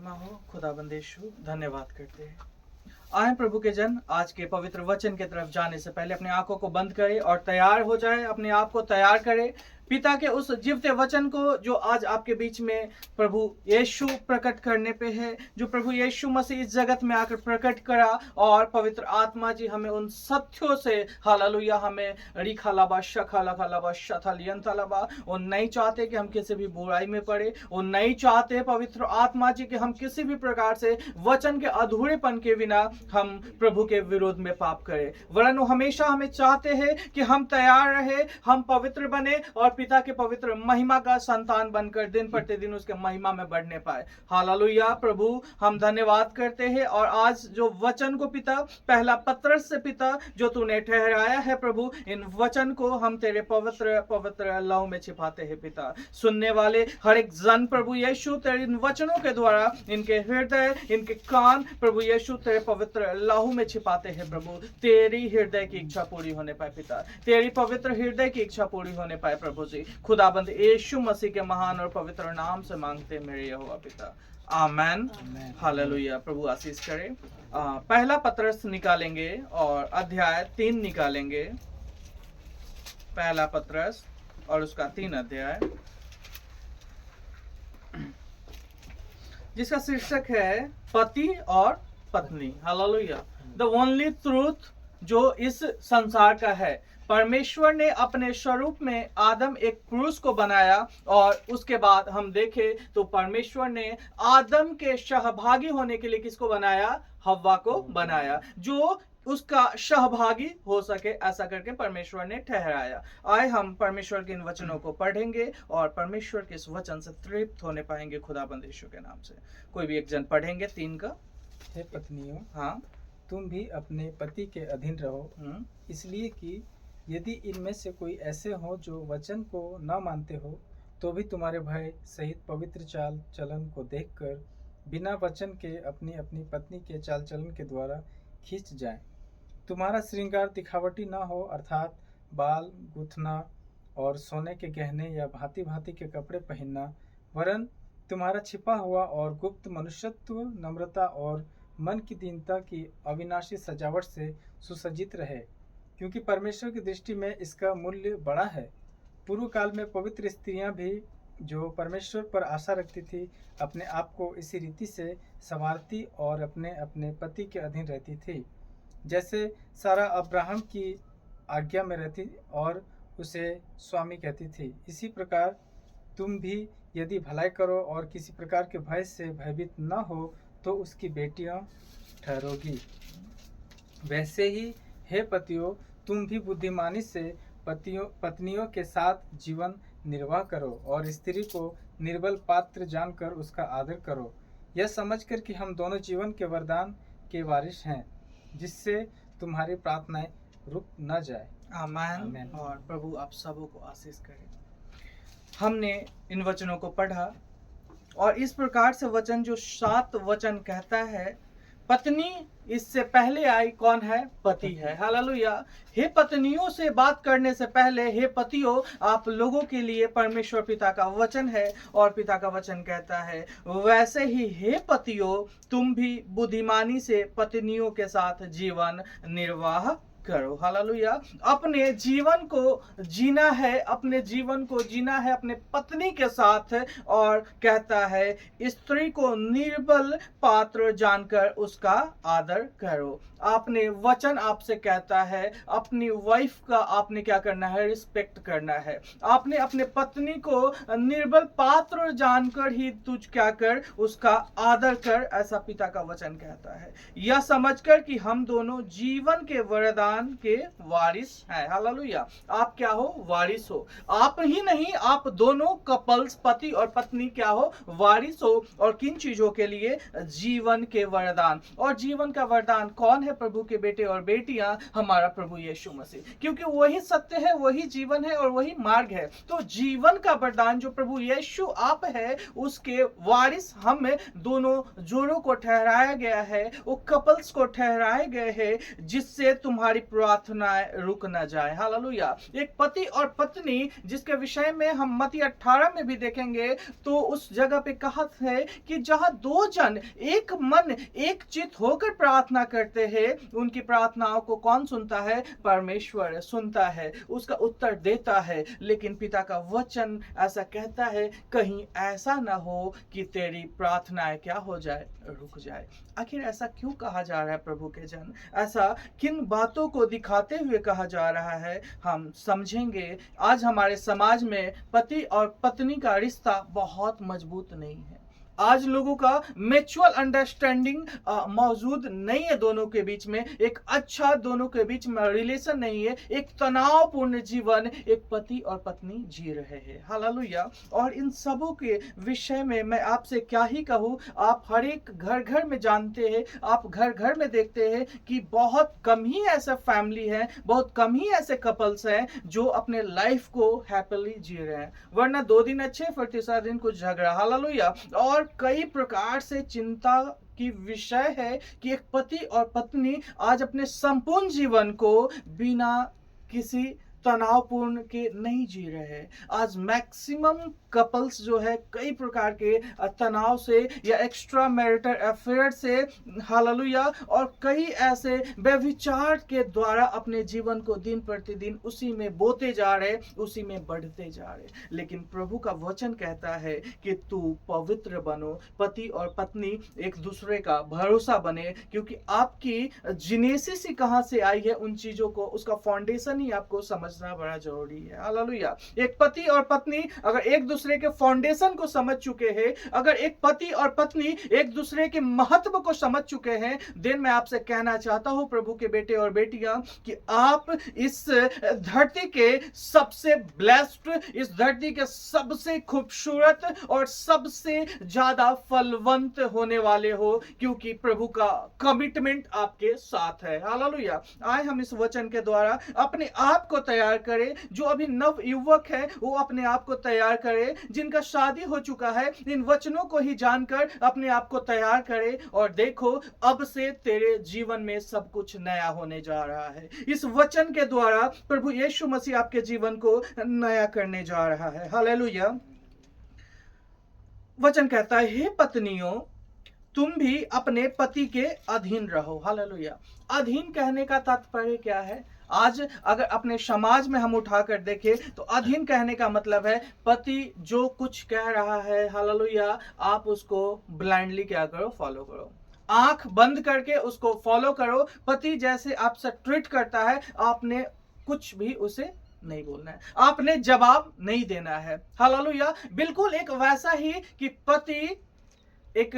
महिमा हो। खुदाबंद यीशु धन्यवाद करते हैं। आए प्रभु के जन, आज के पवित्र वचन की तरफ जाने से पहले अपनी आंखों को बंद करें और तैयार हो जाए, अपने आप को तैयार करें पिता के उस जीवते वचन को जो आज आपके बीच में प्रभु यीशु प्रकट करने पे है, जो प्रभु यीशु मसीह इस जगत में आकर प्रकट करा। और पवित्र आत्मा जी हमें उन सत्यों से हालेलुया हमें रिखालाबा शखालाखालाबा शथालियंतालाबा वो नहीं चाहते कि हम किसी भी बुराई में पड़े। वो नहीं चाहते पवित्र आत्मा जी कि हम किसी भी प्रकार से वचन के अधूरेपन के बिना हम प्रभु के विरोध में पाप करें, वरन वो हमेशा हमें चाहते हैं कि हम तैयार रहे, हम पवित्र बने और पिता के पवित्र महिमा का संतान बनकर दिन प्रतिदिन उसके महिमा में बढ़ने पाए। हालेलुया प्रभु हम धन्यवाद करते हैं। और आज जो वचन को पिता पहला पत्रस से पिता जो तूने ठहराया है प्रभु, इन वचन को हम तेरे पवित्र पवित्र लहू में छिपाते हैं पिता। सुनने वाले हर एक जन प्रभु यीशु तेरे इन वचनों के द्वारा इनके हृदय इनके कान प्रभु यीशु तेरे पवित्र लहू में छिपाते हैं प्रभु। तेरी हृदय की इच्छा पूरी होने पाए पिता, तेरी पवित्र हृदय की इच्छा पूरी होने पाए प्रभु जी। खुदाबंद यीशु मसीह के महान और पवित्र नाम से मांगते मेरे यहोवा पिता, आमेन। हालेलुया प्रभु आशीष करे। पहला पत्रस निकालेंगे और अध्याय 3 निकालेंगे। पहला पत्रस और उसका 3 अध्याय, जिसका शीर्षक है पति और पत्नी। हालेलुया। द ओनली ट्रूथ जो इस संसार का है। परमेश्वर ने अपने स्वरूप में आदम एक पुरुष को बनाया और उसके बाद हम देखें तो परमेश्वर ने आदम के सहभागी होने के लिए किसको बनाया? हव्वा को बनाया, जो उसका सहभागी हो सके, ऐसा करके परमेश्वर ने ठहराया। आए हम परमेश्वर के इन वचनों को पढ़ेंगे और परमेश्वर के इस वचन से तृप्त होने पाएंगे खुदाबंद यीशु के नाम से। कोई भी एक जन पढ़ेंगे 3 का। हे पत्नियों, हाँ, तुम भी अपने पति के अधीन रहो, इसलिए कि यदि इनमें से कोई ऐसे हो जो वचन को न मानते हो, तो भी तुम्हारे भय सहित पवित्र चाल चलन को देखकर बिना वचन के अपनी अपनी पत्नी के चाल चलन के द्वारा खींच जाएं। तुम्हारा श्रृंगार दिखावटी न हो, अर्थात बाल गूंथना और सोने के गहने या भांति भांति के कपड़े पहनना, वरन तुम्हारा छिपा हुआ और गुप्त मनुष्यत्व नम्रता और मन की दीनता की अविनाशी सजावट से सुसज्जित रहे, क्योंकि परमेश्वर की दृष्टि में इसका मूल्य बड़ा है। पूर्व काल में पवित्र स्त्रियां भी जो परमेश्वर पर आशा रखती थी, अपने आप को इसी रीति से संवारती और अपने अपने पति के अधीन रहती थी, जैसे सारा अब्राहम की आज्ञा में रहती और उसे स्वामी कहती थी। इसी प्रकार तुम भी यदि भलाई करो और किसी प्रकार के भय से भयभीत न हो, तो उसकी बेटियां ठहरोगी। वैसे ही हे पतियों, तुम भी बुद्धिमानी से पत्नियों के साथ जीवन निर्वाह करो और स्त्री को निर्बल पात्र जानकर उसका आदर करो, यह समझकर कि हम दोनों जीवन के वरदान के वारिस हैं, जिससे तुम्हारी प्रार्थनाएं रुक न जाए। आमीन। और प्रभु आप सबों को आशीष करे। हमने इन वचनों को पढ़ा और इस प्रकार से वचन जो 7 वचन कहता है, पत्नी इससे पहले आई कौन है? पति है। हालेलुया। हे पत्नियों से बात करने से पहले हे पतियों, आप लोगों के लिए परमेश्वर पिता का वचन है और पिता का वचन कहता है, वैसे ही हे पतियों, तुम भी बुद्धिमानी से पत्नियों के साथ जीवन निर्वाह करो। हालेलुया। अपने जीवन को जीना है, अपने जीवन को जीना है अपने पत्नी के साथ, और कहता है स्त्री को निर्बल पात्र जानकर उसका आदर करो। आपने वचन आपसे कहता है अपनी वाइफ का आपने क्या करना है? रिस्पेक्ट करना है। आपने अपने पत्नी को निर्बल पात्र जानकर ही तुझ क्या कर? उसका आदर कर, ऐसा पिता का वचन कहता है। यह समझकर कि हम दोनों जीवन के वरदान के वारिस हैं। हालेलुया। आप क्या हो? वारिस हो। आप ही नहीं, आप दोनों कपल्स पति और पत्नी क्या हो? वारिस हो। और किन चीजों के लिए? जीवन के वरदान। और जीवन का वरदान कौन है? प्रभु के बेटे और बेटियां, हमारा प्रभु यीशु मसीह, क्योंकि वही सत्य है, वही जीवन है और वही मार्ग है। तो जीवन का वरदान जो प्रभु यीशु आप है, उसके वारिस हम दोनों जोड़ों को ठहराया गया है, वो कपल्स को ठहराए गए हैं, जिससे तुम्हारी प्रार्थनाएं रुक न जाए। हालेलुया। एक पति और पत्नी जिसके विषय में हम मत्ती 18 में भी देखेंगे, तो उस जगह पे कहा है कि जहां दो जन एक मन एक चित होकर प्रार्थना करते हैं, उनकी प्रार्थनाओं को कौन सुनता है? परमेश्वर सुनता है, उसका उत्तर देता है। लेकिन पिता का वचन ऐसा कहता है, कहीं ऐसा ना हो कि तेरी प्रार्थनाएं क्या हो जाए? रुक जाए। आखिर ऐसा क्यों कहा जा रहा है प्रभु के जन? ऐसा किन बातों को दिखाते हुए कहा जा रहा है, हम समझेंगे। आज हमारे समाज में पति और पत्नी का रिश्ता बहुत मजबूत नहीं है। आज लोगों का म्यूचुअल अंडरस्टैंडिंग मौजूद नहीं है। दोनों के बीच में एक अच्छा, दोनों के बीच में रिलेशन नहीं है। एक तनावपूर्ण जीवन एक पति और पत्नी जी रहे हैं। हालेलुया। और इन सबों के विषय में मैं आपसे क्या ही कहूँ, आप हर एक घर घर में जानते हैं, आप घर घर में देखते हैं कि बहुत कम ही ऐसे फैमिली हैं, बहुत कम ही ऐसे कपल्स हैं जो अपने लाइफ को हैप्पीली जी रहे हैं। वरना 2 दिन अच्छे, फिर तीसरा दिन कुछ झगड़ा। हालेलुया। और कई प्रकार से चिंता की विषय है कि एक पति और पत्नी आज अपने संपूर्ण जीवन को बिना किसी तनावपूर्ण के नहीं जी रहे। आज मैक्सिमम कपल्स जो है कई प्रकार के तनाव से या एक्स्ट्रा मैरिटल अफेयर से, हालेलुया, और कई ऐसे व्यभिचार के द्वारा अपने जीवन को दिन प्रतिदिन उसी में बोते जा रहे, उसी में बढ़ते जा रहे। लेकिन प्रभु का वचन कहता है कि तू पवित्र बनो, पति और पत्नी एक दूसरे का भरोसा बने, क्योंकि आपकी जिनेसिस ही कहां से आई है, उन चीजों को, उसका फाउंडेशन ही आपको समझना बड़ा जरूरी है। हालेलुया। एक पति और पत्नी अगर एक दूसरे के फाउंडेशन को समझ चुके हैं, अगर एक पति और पत्नी एक दूसरे के महत्व को समझ चुके हैं, देन मैं आपसे कहना चाहता हूं प्रभु के बेटे और बेटियां, कि आप इस धरती के सबसे ब्लेस्ड, इस धरती के सबसे खूबसूरत और सबसे ज्यादा फलवंत होने वाले हो, क्योंकि प्रभु का कमिटमेंट आपके साथ है। हालेलुया। आए हम इस वचन के द्वारा अपने आप को तैयार करें। जो अभी नव युवक है वो अपने आप को तैयार करे, जिनका शादी हो चुका है इन वचनों को ही जानकर अपने आप को तैयार करे, और देखो अब से तेरे जीवन में सब कुछ नया होने जा रहा है। इस वचन के द्वारा प्रभु यीशु मसीह आपके जीवन को नया करने जा रहा है। हालेलुया। वचन कहता है, हे पत्नियों, तुम भी अपने पति के अधीन रहो। हालेलुया। अधीन कहने का तात्पर्य क्या है? आज अगर अपने समाज में हम उठाकर देखें तो अधीन कहने का मतलब है पति जो कुछ कह रहा है, हालेलुया, आप उसको ब्लाइंडली क्या करो? फॉलो करो। आंख बंद करके उसको फॉलो करो। पति जैसे आपसे ट्रीट करता है, आपने कुछ भी उसे नहीं बोलना है, आपने जवाब नहीं देना है। हालेलुया। बिल्कुल एक वैसा ही कि पति एक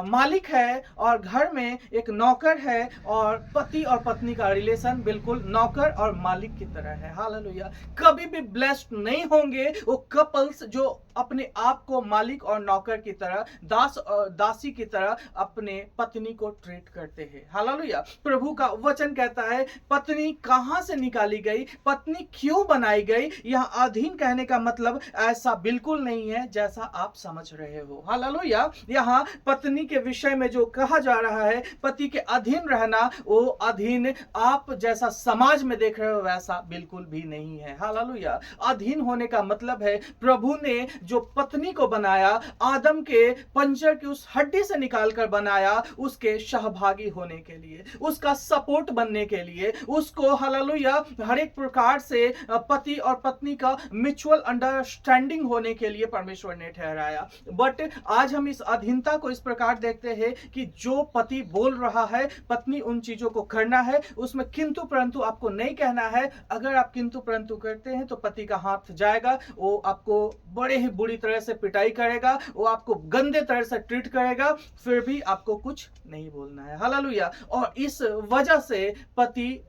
मालिक है और घर में एक नौकर है, और पति और पत्नी का रिलेशन बिल्कुल नौकर और मालिक की तरह है। हालेलुया। कभी भी ब्लेस्ड नहीं होंगे वो कपल्स जो अपने आप को मालिक और नौकर की तरह, दास और दासी की तरह अपने पत्नी को ट्रीट करते हैं। हालेलुया। प्रभु का वचन कहता है पत्नी कहां से निकाली गई, पत्नी क्यों बनाई गई। यहां अधीन कहने का मतलब ऐसा बिल्कुल नहीं है जैसा आप समझ रहे हो। हालेलुया। यहाँ पत्नी के विषय में जो कहा जा रहा है, पति के अधीन रहना, वो अधीन आप जैसा समाज में देख रहे हो वैसा बिल्कुल भी नहीं है। हालेलुया। अधीन होने का मतलब है प्रभु ने जो पत्नी को बनाया, आदम के पंजर की उस हड्डी से निकालकर बनाया, उसके सहभागी होने के लिए, उसका सपोर्ट बनने के लिए, उसको हालेलुया हर एक प्रकार से पति और पत्नी का म्यूचुअल अंडरस्टैंडिंग होने के लिए परमेश्वर ने ठहराया। बट आज हम इस अधीनता को इस प्रकार देखते हैं कि जो पति बोल रहा है पत्नी उन चीजों को करना है, उसमें किंतु परंतु आपको नहीं कहना है। अगर आप किंतु परंतु करते हैं तो पति का हाथ जाएगा, वो आपको बड़े ही बुरी तरह से पिटाई करेगा, वो आपको गंदे तरह से ट्रीट करेगा, फिर भी आपको कुछ नहीं बोलना है। हालेलुया। और इस वजह से पति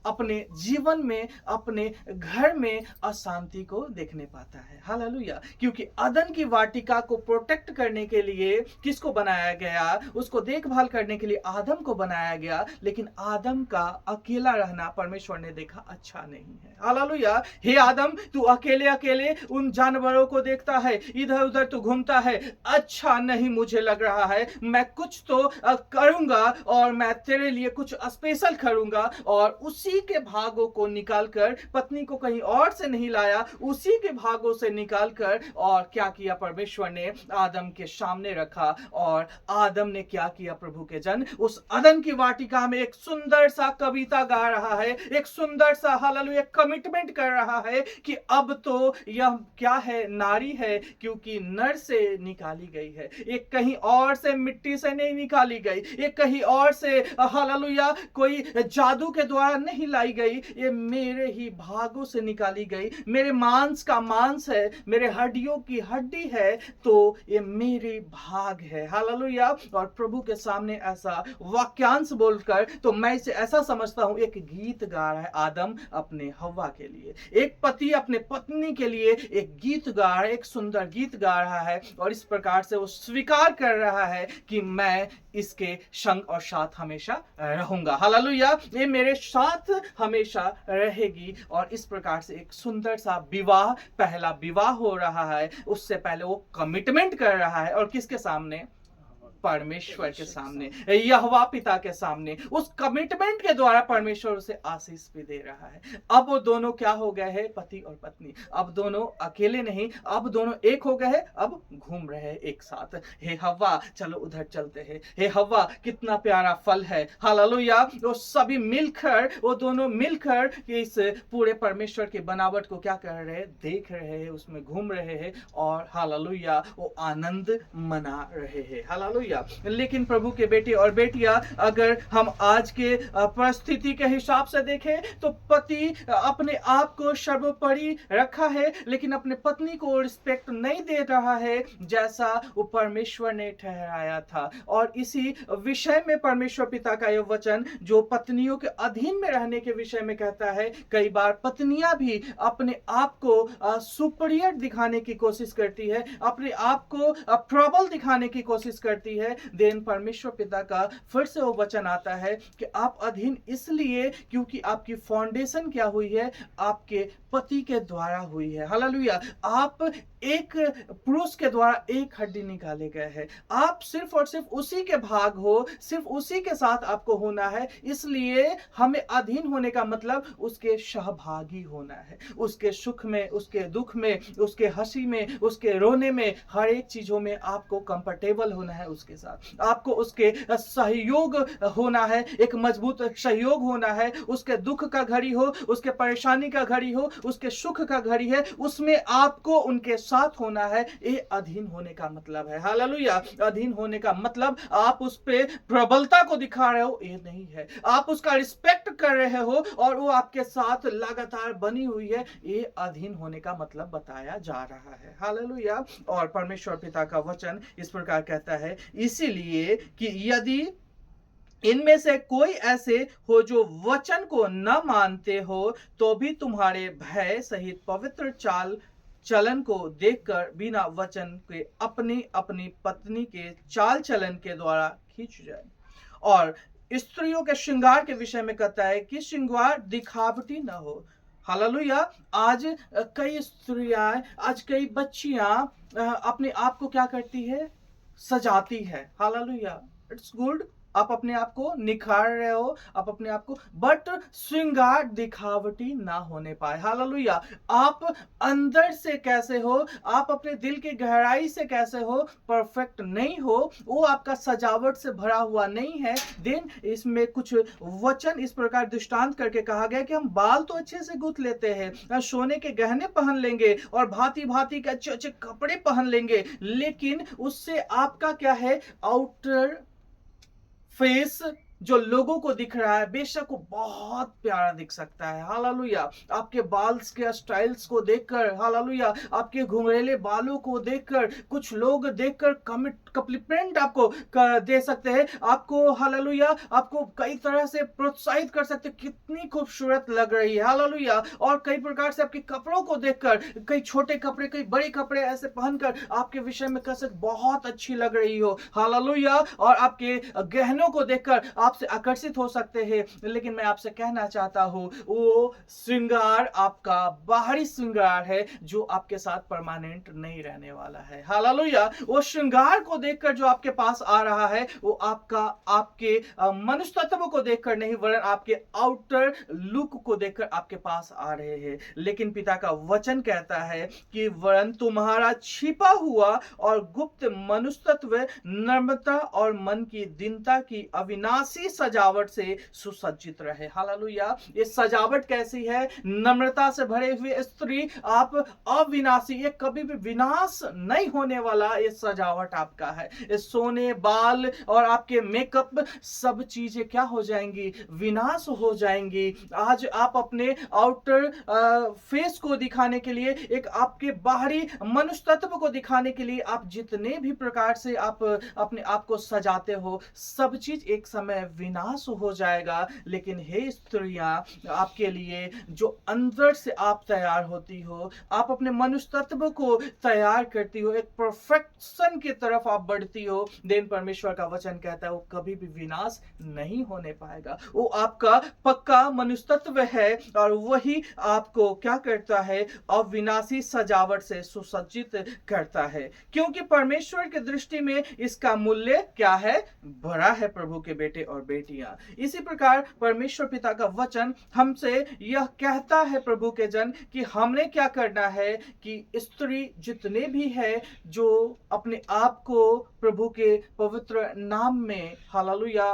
अपने जीवन में, अपने घर में अशांति को देखने पाता है। हालेलुया। क्योंकि अदन की वाटिका को प्रोटेक्ट करने के लिए किसको बनाया गया? उसको देखभाल करने के लिए आदम को बनाया गया, लेकिन आदम का अकेला रहना परमेश्वर ने देखा अच्छा नहीं है। हालेलुया। हे आदम, तू अकेले अकेले उन जानवरों को देखता है, इधर उधर तू घूमता है, अच्छा नहीं मुझे लग रहा है। मैं कुछ तो करूंगा और मैं तेरे लिए कुछ स्पेशल करूंगा, और उसी उसी के भागों को निकालकर, पत्नी को कहीं और से नहीं लाया, उसी के भागों से निकालकर और क्या किया, परमेश्वर ने आदम के सामने रखा। और आदम ने क्या किया प्रभु के जन, उस अदन की वाटिका में एक सुंदर सा कविता गा रहा है, एक सुंदर सा हालेलुया कमिटमेंट कर रहा है कि अब तो यह क्या है, नारी है, क्योंकि नर से निकाली गई है। एक कहीं और से मिट्टी से नहीं निकाली गई, एक कहीं और से हालेलुया कोई जादू के द्वारा नहीं लाई गई, ये मेरे ही भागों से निकाली गई। मेरे मांस का मांस है, मेरे हड्डियों की हड्डी है, तो ये मेरी भाग है। हालेलुया। और प्रभु के सामने ऐसा वाक्यांश बोलकर तो मैं इसे ऐसा समझता हूं, एक गीत गा रहा है आदम अपने हव्वा के लिए, एक पति अपने पत्नी के लिए एक गीत गा रहा है, एक सुंदर गीत गा रहा है। और इस प्रकार से वो स्वीकार कर रहा है कि मैं इसके संग और साथ हमेशा रहूंगा। हालेलुया, ये मेरे साथ हमेशा रहेगी। और इस प्रकार से एक सुंदर सा विवाह, पहला विवाह हो रहा है। उससे पहले वो कमिटमेंट कर रहा है, और किसके सामने, परमेश्वर के सामने, यहोवा पिता के सामने। उस कमिटमेंट के द्वारा परमेश्वर उसे आशीष भी दे रहा है। अब वो दोनों क्या हो गए हैं, पति और पत्नी। अब दोनों अकेले नहीं, अब दोनों एक हो गए हैं, अब घूम रहे हैं एक साथ। हे हव्वा, चलो उधर चलते हैं। हे हव्वा, कितना प्यारा फल है। हालेलुया। वो सभी मिलकर, वो दोनों मिलकर इस पूरे परमेश्वर की बनावट को क्या कर रहे हैं, देख रहे हैं, उसमें घूम रहे हैं, और हालेलुया वो आनंद मना रहे हैं। हालेलुया। लेकिन प्रभु के बेटे और बेटियां, अगर हम आज के परिस्थिति के हिसाब से देखें तो पति अपने आप को सर्वोपरि रखा है, लेकिन अपने पत्नी को रिस्पेक्ट नहीं दे रहा है जैसा वो परमेश्वर ने ठहराया था। और इसी विषय में परमेश्वर पिता का यह वचन जो पत्नियों के अधीन में रहने के विषय में कहता है, कई बार पत्नियां भी अपने आप को सुपीरियर दिखाने की कोशिश करती है, अपने आप को प्रबल दिखाने की कोशिश करती है। देन परमेश्वर पिता का फिर से वो वचन आता है कि आप अधीन इसलिए क्योंकि आपकी फाउंडेशन क्या हुई है, आपके पति के द्वारा हुई है। हालेलुया। आप एक पुरुष के द्वारा एक हड्डी निकाले गए हैं। आप सिर्फ और सिर्फ उसी के भाग हो, सिर्फ उसी के साथ आपको होना है। इसलिए हमें अधीन होने का मतलब उसके सहभागी होना है, उसके सुख में, उसके दुख में, उसके हंसी में, उसके रोने में, हर एक चीजों में आपको कंफर्टेबल होना है उसके साथ। आपको उसके सहयोग होना है, एक मजबूत सहयोग होना है। उसके दुख का घड़ी हो, उसके परेशानी का घड़ी हो, उसके सुख का घड़ी है, उसमें आपको उनके साथ होना है। ये अधीन होने का मतलब है। हालेलुया। अधीन होने का मतलब आप उस पे प्रबलता को दिखा रहे हो, ये नहीं है। आप उसका रिस्पेक्ट कर रहे हो और वो आपके साथ लगातार बनी हुई है, ये अधीन होने का मतलब बताया जा रहा है। हालेलुया। और परमेश्वर पिता का वचन इस प्रकार कहता है, इसीलिए कि यदि इनमें से कोई ऐसे हो जो वचन को न मानते हो, तो भी तुम्हारे भय सहित पवित्र चाल चलन को देखकर बिना वचन के अपनी अपनी पत्नी के चाल चलन के द्वारा खींच जाए। और स्त्रियों के श्रृंगार के विषय में कहता है कि श्रृंगार दिखावटी न हो। हालेलुया। आज कई स्त्रियां, आज कई बच्चियां अपने आप को क्या करती है, सजाती है। हालेलुया। इट्स गुड, आप अपने आप को निखार रहे हो, आप अपने आप को, बट श्रृंगार दिखावटी ना होने पाए। हालेलुया। आप अंदर से कैसे हो, आप अपने दिल की गहराई से कैसे हो, परफेक्ट नहीं हो, वो आपका सजावट से भरा हुआ नहीं है। देन इसमें कुछ वचन इस प्रकार दृष्टांत करके कहा गया कि हम बाल तो अच्छे से गूंथ लेते हैं, सोने के गहने पहन लेंगे और भांति भांति के अच्छे अच्छे कपड़े पहन लेंगे, लेकिन उससे आपका क्या है, आउटर फेस जो लोगों को दिख रहा है, बेशक वो बहुत प्यारा दिख सकता है। हालेलुया। आपके बाल के स्टाइल्स को देखकर, हालेलुया, आपके घुंघरेले बालों को देखकर कुछ लोग देखकर कॉम्प्लीमेंट आपको दे सकते हैं, आपको हालेलुया, आपको कई तरह से प्रोत्साहित कर सकते हैं, कितनी खूबसूरत लग रही है। हालेलुया। और कई प्रकार से आपके कपड़ों को देखकर, कई छोटे कपड़े, कई बड़े कपड़े ऐसे पहनकर आपके विषय में कह सकते बहुत अच्छी लग रही हो। हालेलुया। और आपके गहनों को देखकर आपसे आकर्षित हो सकते हैं, लेकिन मैं आपसे कहना चाहता हूं वो श्रृंगार आपका बाहरी श्रृंगार है जो आपके साथ परमानेंट नहीं रहने वाला है। हालेलुया। वो श्रृंगार को देखकर जो आपके पास आ रहा है वो आपके मनुष्य तत्व को देखकर नहीं, वरन आपके आउटर लुक को देखकर आपके पास आ रहे हैं। लेकिन पिता का वचन कहता है कि वरन तुम्हारा छिपा हुआ और गुप्त मनुष्य तत्व नम्रता और मन की दीनता की अविनाशी सजावट से सुसज्जित रहे। हालेलुया। ये सजावट कैसी है? नम्रता से भरे हुए स्त्री, आप अविनाशी, ये कभी भी विनाश नहीं होने वाला ये सजावट आपका है। ये सोने, बाल और आपके मेकअप सब चीजें क्या हो जाएंगी? विनाश हो जाएंगी। आज आप अपने आउटर फेस को दिखाने के लिए, एक आपके बाहरी मनुष्य तत्व को दिखाने के लिए आप जितने भी प्रकार से आप अपने आप को सजाते हो, सब चीज एक समय विनाश हो जाएगा। लेकिन हे स्त्रियां, आपके लिए जो अंदर से आप तैयार होती हो, आप अपने मनुष्य तत्व को तैयार करती हो, एक परफेक्शन की तरफ आप बढ़ती हो, देन परमेश्वर का वचन कहता है वो कभी भी विनाश नहीं होने पाएगा। वो आपका पक्का मनुष्य तत्व है और वही आपको क्या करता है? अविनाशी सजावट से सुसज्जित करता है, क्योंकि परमेश्वर की दृष्टि में इसका मूल्य क्या है? बड़ा है प्रभु के बेटे और बेटियां। इसी प्रकार परमेश्वर पिता का वचन हमसे यह कहता है प्रभु के जन कि हमने क्या करना है कि स्त्री जितने भी है जो अपने आप को प्रभु के पवित्र नाम में, हालेलुया,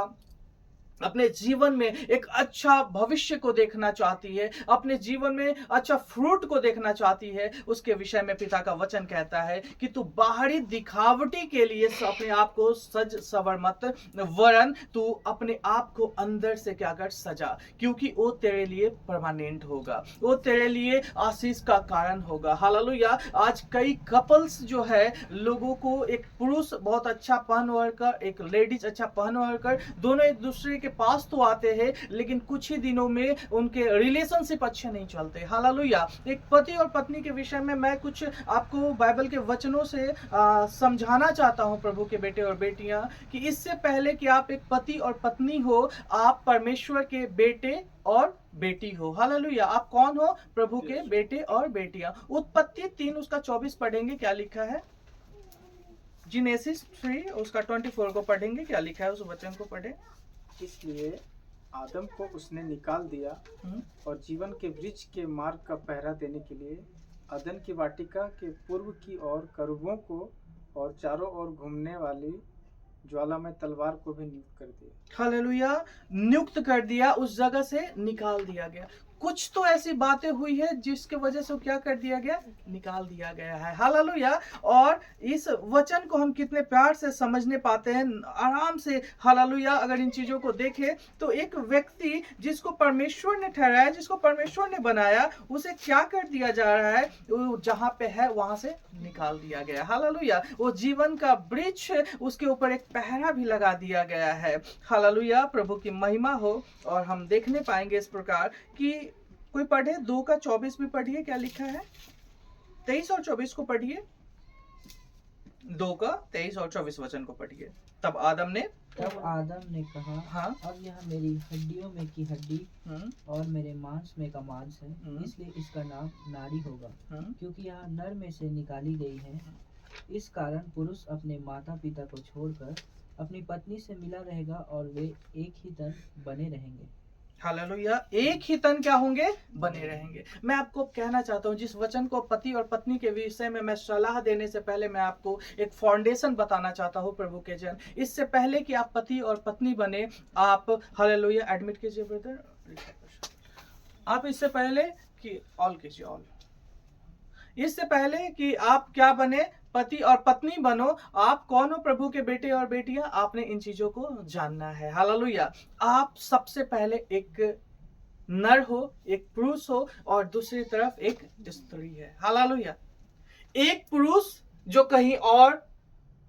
अपने जीवन में एक अच्छा भविष्य को देखना चाहती है, अपने जीवन में अच्छा फ्रूट को देखना चाहती है, उसके विषय में पिता का वचन कहता है कि तू बाहरी दिखावटी के लिए अपने आप को सज सवर मत, वरन तू अपने आप को अंदर से क्या कर? सजा, क्योंकि वो तेरे लिए परमानेंट होगा, वो तेरे लिए आशीष का कारण होगा। हालेलुया। आज कई कपल्स जो है, लोगों को एक पुरुष बहुत अच्छा पहन ओढ़ कर, एक लेडीज अच्छा पहन ओढ़ कर, दोनों एक दूसरे के पास तो आते हैं, लेकिन कुछ ही दिनों में उनके रिलेशनशिप अच्छे नहीं चलते। हालेलुया। एक पति और पत्नी के विषय में मैं कुछ आपको बाइबल के वचनों से समझाना चाहता हूं प्रभु के बेटे और बेटियां, कि इससे पहले कि आप एक पति और पत्नी हो, आप परमेश्वर के बेटे और बेटी हो। हालेलुया। आप कौन हो? प्रभु के बेटे और बेटियां। उत्पत्ति 3 उसका 24 पढ़ेंगे, क्या लिखा है? जिनेसिस 3 उसका 24 को पढ़ेंगे, क्या लिखा है? उस वचन को पढ़े। इसलिए आदम को उसने निकाल दिया और जीवन के वृक्ष के मार्ग का पहरा देने के लिए अदन की वाटिका के पूर्व की ओर करूबों को और चारों ओर घूमने वाली ज्वालामय तलवार को भी नियुक्त कर दिया। हालेलुया। नियुक्त कर दिया, उस जगह से निकाल दिया गया। कुछ तो ऐसी बातें हुई है जिसके वजह से क्या कर दिया गया? निकाल दिया गया है। हालेलुया। और इस वचन को हम कितने प्यार से समझने पाते हैं, आराम से। हालेलुया। अगर इन चीजों को देखें तो एक व्यक्ति जिसको परमेश्वर ने ठहराया, जिसको परमेश्वर ने बनाया, उसे क्या कर दिया जा रहा है? वो जहां पे है वहां से निकाल दिया गया। हालेलुया। वो जीवन का वृक्ष, उसके ऊपर एक पहरा भी लगा दिया गया है। हालेलुया। प्रभु की महिमा हो। और हम देखने पाएंगे इस प्रकार कि कोई पढ़े 2 का 24 भी पढ़िए, क्या लिखा है? 23 और 24 को पढ़िए। 2 का 23 और 24 वचन को पढ़िए। तब आदम ने कहा, हाँ, अब यह मेरी हड्डियों में की हड्डी और मेरे मांस में का मांस है, इसलिए इसका नाम नारी होगा, क्योंकि यह नर में से निकाली गई है। इस कारण पुरुष अपने माता पिता को छोड़कर अपनी पत्नी से मिला रहेगा और वे एक ही तन बने रहेंगे। हालेलुया। एक ही तन क्या होंगे? बने रहेंगे। मैं आपको कहना चाहता हूं, जिस वचन को पति और पत्नी के विषय में मैं सलाह देने से पहले मैं आपको एक फाउंडेशन बताना चाहता हूं प्रभु के जन। इससे पहले कि आप पति और पत्नी बने, आप, हालेलुया, एडमिट कीजिए ब्रदर, आप इससे पहले कि ऑल कीजिए, ऑल, इससे पहले कि आप क्या बने? पति और पत्नी बनो। आप कौन हो? प्रभु के बेटे और बेटियां। आपने इन चीजों को जानना है। हालेलुया। आप सबसे पहले एक नर हो, एक पुरुष हो, और दूसरी तरफ एक स्त्री है। हालेलुया। एक पुरुष जो कहीं और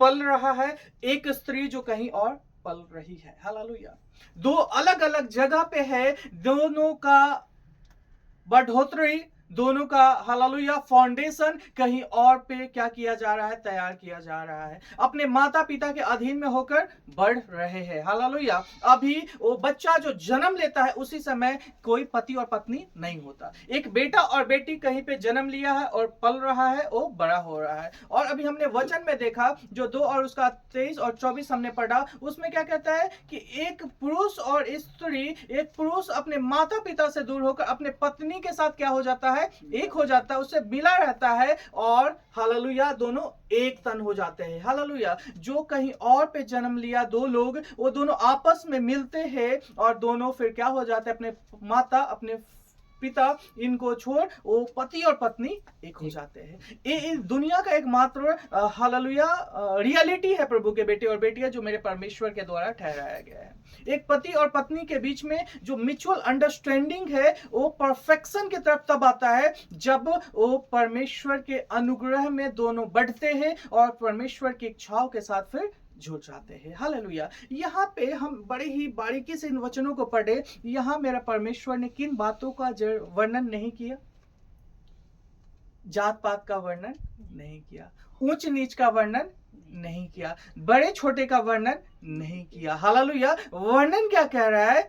पल रहा है, एक स्त्री जो कहीं और पल रही है। हालेलुया। 2 अलग अलग जगह पे है, दोनों का बढ़ोतरी दोनों का हालेलुया फाउंडेशन कहीं और पे क्या किया जा रहा है, तैयार किया जा रहा है। अपने माता पिता के अधीन में होकर बढ़ रहे हैं। हालेलुया। अभी वो बच्चा जो जन्म लेता है उसी समय कोई पति और पत्नी नहीं होता। एक बेटा और बेटी कहीं पे जन्म लिया है और पल रहा है, वो बड़ा हो रहा है। और अभी हमने वचन में देखा जो 2 और उसका 23 और 24 हमने पढ़ा, उसमें क्या कहता है कि एक पुरुष और स्त्री, एक पुरुष अपने माता पिता से दूर होकर अपने पत्नी के साथ क्या हो जाता है, एक हो जाता है, उससे मिला रहता है और हालेलुया दोनों एक तन हो जाते हैं। हालेलुया। जो कहीं और पे जन्म लिया 2 लोग, वो दोनों आपस में मिलते हैं और दोनों फिर क्या हो जाते हैं, अपने माता अपने पिता इनको छोड़ वो पति और पत्नी एक हो जाते हैं। ये दुनिया का एकमात्र हालेलुया रियलिटी है प्रभु के बेटे और बेटियां जो मेरे परमेश्वर के द्वारा ठहराया गया है। एक पति और पत्नी के बीच में जो म्यूचुअल अंडरस्टैंडिंग है वो परफेक्शन की तरफ तब आता है जब वो परमेश्वर के अनुग्रह में दोनों बढ़ते हैं और परमेश्वर की इच्छाओं के साथ फिर जुड़ जाते हैं। हालेलुया। यहाँ पे हम बड़े ही बारीकी से इन वचनों को पढ़े। यहाँ मेरा परमेश्वर ने किन बातों का वर्णन नहीं किया? जात पात का वर्णन नहीं किया, ऊंच नीच का वर्णन नहीं किया, बड़े छोटे का वर्णन नहीं किया। हालेलुया। वर्णन क्या कह रहा है?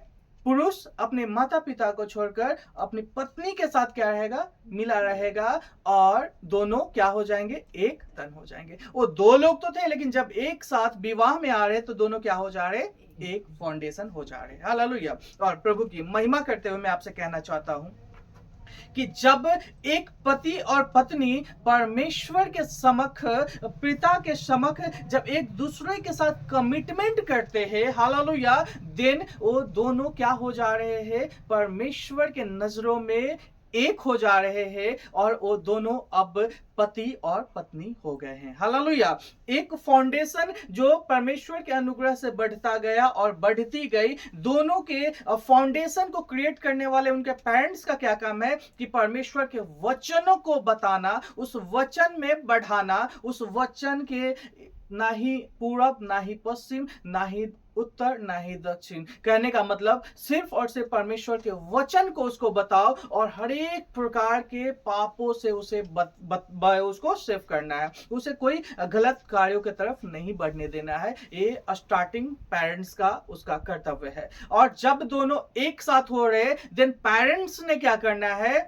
पुरुष अपने माता पिता को छोड़कर अपनी पत्नी के साथ क्या रहेगा, मिला रहेगा और दोनों क्या हो जाएंगे, एक तन हो जाएंगे। वो 2 लोग तो थे लेकिन जब एक साथ विवाह में आ रहे तो दोनों क्या हो जा रहे, एक फाउंडेशन हो जा रहे। हालेलुया। और प्रभु की महिमा करते हुए मैं आपसे कहना चाहता हूं कि जब एक पति और पत्नी परमेश्वर के समक्ष, पिता के समक्ष जब एक दूसरे के साथ कमिटमेंट करते हैं, हालेलुया, देन वो दोनों क्या हो जा रहे हैं, परमेश्वर के नजरों में एक हो जा रहे हैं और वो दोनों अब पति और पत्नी हो गए हैं। हालेलुया। एक फाउंडेशन जो परमेश्वर के अनुग्रह से बढ़ता गया और बढ़ती गई। दोनों के फाउंडेशन को क्रिएट करने वाले उनके पेरेंट्स का क्या काम है कि परमेश्वर के वचनों को बताना, उस वचन में बढ़ाना, उस वचन के ना ही पूरब, ना ही पश्चिम, ना ही उत्तर, ना ही दक्षिण। कहने का मतलब सिर्फ और सिर्फ परमेश्वर के वचन को उसको बताओ और हर एक प्रकार के पापों से उसे उसको सेव करना है, उसे कोई गलत कार्यों की तरफ नहीं बढ़ने देना है। ये स्टार्टिंग पेरेंट्स का उसका कर्तव्य है। और जब दोनों एक साथ हो रहे देन पेरेंट्स ने क्या करना है,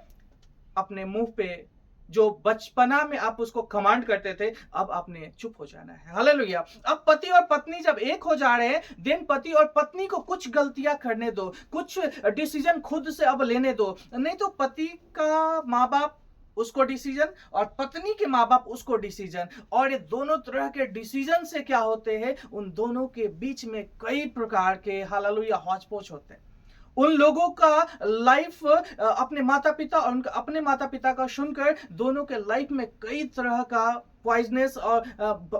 अपने मुंह पे जो बचपना में आप उसको कमांड करते थे, अब आपने चुप हो जाना है। हालेलुया। अब पति और पत्नी जब एक हो जा रहे हैं, देन पति और पत्नी को कुछ गलतियां करने दो, कुछ डिसीजन खुद से अब लेने दो। नहीं तो पति का माँ बाप उसको डिसीजन और पत्नी के माँ बाप उसको डिसीजन, और ये दोनों तरह के डिसीजन से क्या होते हैं, उन दोनों के बीच में कई प्रकार के हालेलुया हौच-पौच होते हैं। उन लोगों का लाइफ अपने माता पिता और उनका अपने माता पिता का सुनकर दोनों के लाइफ में कई तरह का पॉइजनस और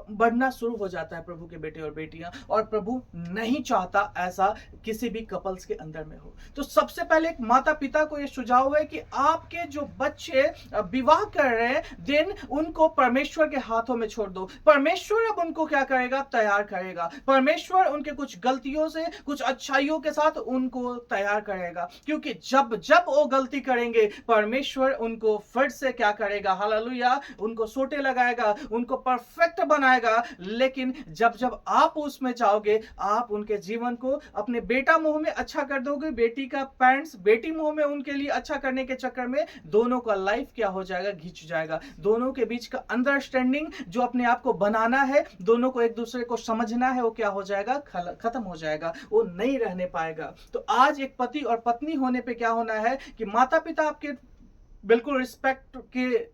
बढ़ना शुरू हो जाता है प्रभु के बेटे और बेटियां, और प्रभु नहीं चाहता ऐसा किसी भी कपल्स के अंदर में हो। तो सबसे पहले एक माता पिता को यह सुझाव है कि आपके जो बच्चे विवाह कर रहे हैं, देन उनको परमेश्वर के हाथों में छोड़ दो। परमेश्वर अब उनको क्या करेगा, तैयार करेगा। परमेश्वर उनके कुछ गलतियों से, कुछ अच्छाइयों के साथ उनको तैयार करेगा, क्योंकि जब जब वो गलती करेंगे परमेश्वर उनको फिर से क्या करेगा, हालेलुया, उनको सोटे लगाएगा, उनको परफेक्ट बनाएगा। लेकिन जब जब आप उसमें जाओगे, आप उनके जीवन को अपने बेटा मुंह में अच्छा कर दोगे, बेटी का पेरेंट्स बेटी मुंह में उनके लिए अच्छा करने के चक्कर में दोनों का लाइफ क्या हो जाएगा, घिंच जाएगा। दोनों के बीच का अंडरस्टैंडिंग जो अपने आप को बनाना है, दोनों को एक दूसरे को समझना है, वो क्या हो जाएगा, खत्म हो जाएगा, वो नहीं रहने पाएगा। तो आज एक पति और पत्नी होने पे क्या होना है कि माता पिता आपके बिल्कुल रिस्पेक्ट के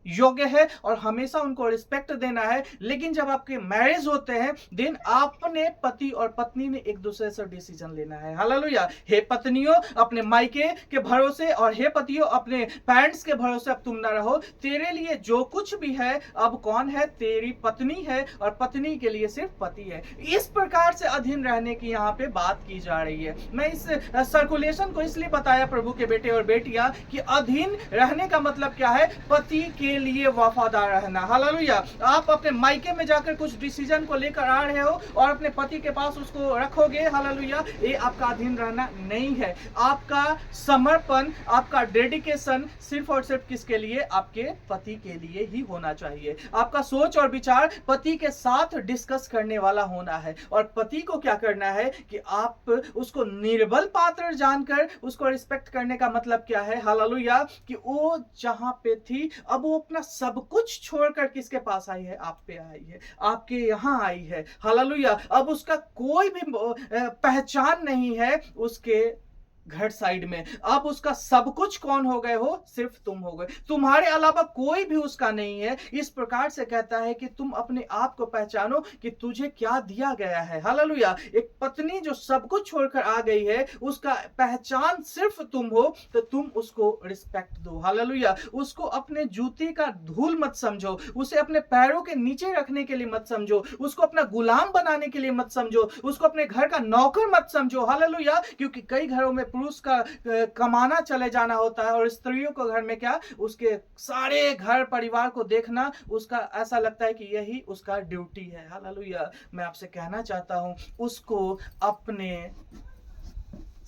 योग्य है और हमेशा उनको रिस्पेक्ट देना है। लेकिन जब आपके मैरिज होते हैं, देन आपने पति और पत्नी ने एक दूसरे से डिसीजन लेना है। हालेलुया। हे पत्नियों अपने मायके के भरोसे और हे पतियों अपने पेरेंट्स के भरोसे अब तुम ना रहो। तेरे लिए जो कुछ भी है अब कौन है, तेरी पत्नी है, और पत्नी के लिए सिर्फ पति है। इस प्रकार से अधीन रहने की यहाँ पे बात की जा रही है। मैं इस सर्कुलेशन को इसलिए बताया प्रभु के बेटे और बेटियां कि अधीन रहने का मतलब क्या है, पति के के लिए वफादार रहना। हालेलुया। आप अपने मायके में जाकर कुछ डिसीजन को लेकर आ रहे हो और अपने पति के पास उसको रखोगे, हालेलुया, ये आपका अधीन रहना नहीं है। आपका समर्पण, आपका डेडिकेशन सिर्फ और सिर्फ किसके लिए? आपके पति के लिए ही होना चाहिए। आपका सोच और विचार पति के साथ डिस्कस करने वाला होना है। और पति को क्या करना है कि आप उसको निर्बल पात्र जानकर उसको रिस्पेक्ट करने का मतलब क्या है? हालेलुया, कि वो जहां पे थी अब वो अपना सब कुछ छोड़कर किसके पास आई है? आप पे आई है, आपके यहां आई है। हालेलुया। अब उसका कोई भी पहचान नहीं है उसके घर साइड में। अब उसका सब कुछ कौन हो गए हो? सिर्फ तुम हो गए। तुम्हारे अलावा कोई भी उसका नहीं है। इस प्रकार से कहता है कि तुम अपने आप को पहचानो कि तुझे क्या दिया गया है। हालेलुया। एक पत्नी जो सब कुछ छोड़कर आ गई है, उसका पहचान सिर्फ तुम हो, तो तुम उसको रिस्पेक्ट दो। हालेलुया। उसको अपने जूते का धूल मत समझो, उसे अपने पैरों के नीचे रखने के लिए मत समझो, उसको अपना गुलाम बनाने के लिए मत समझो, उसको अपने घर का नौकर मत समझो। हालेलुया। क्योंकि कई घरों में पुरुष का कमाना चले जाना होता है और स्त्रियों को घर में क्या, उसके सारे घर परिवार को देखना, उसका ऐसा लगता है कि यही उसका ड्यूटी है। हालेलुया। मैं आपसे कहना चाहता हूं, उसको अपने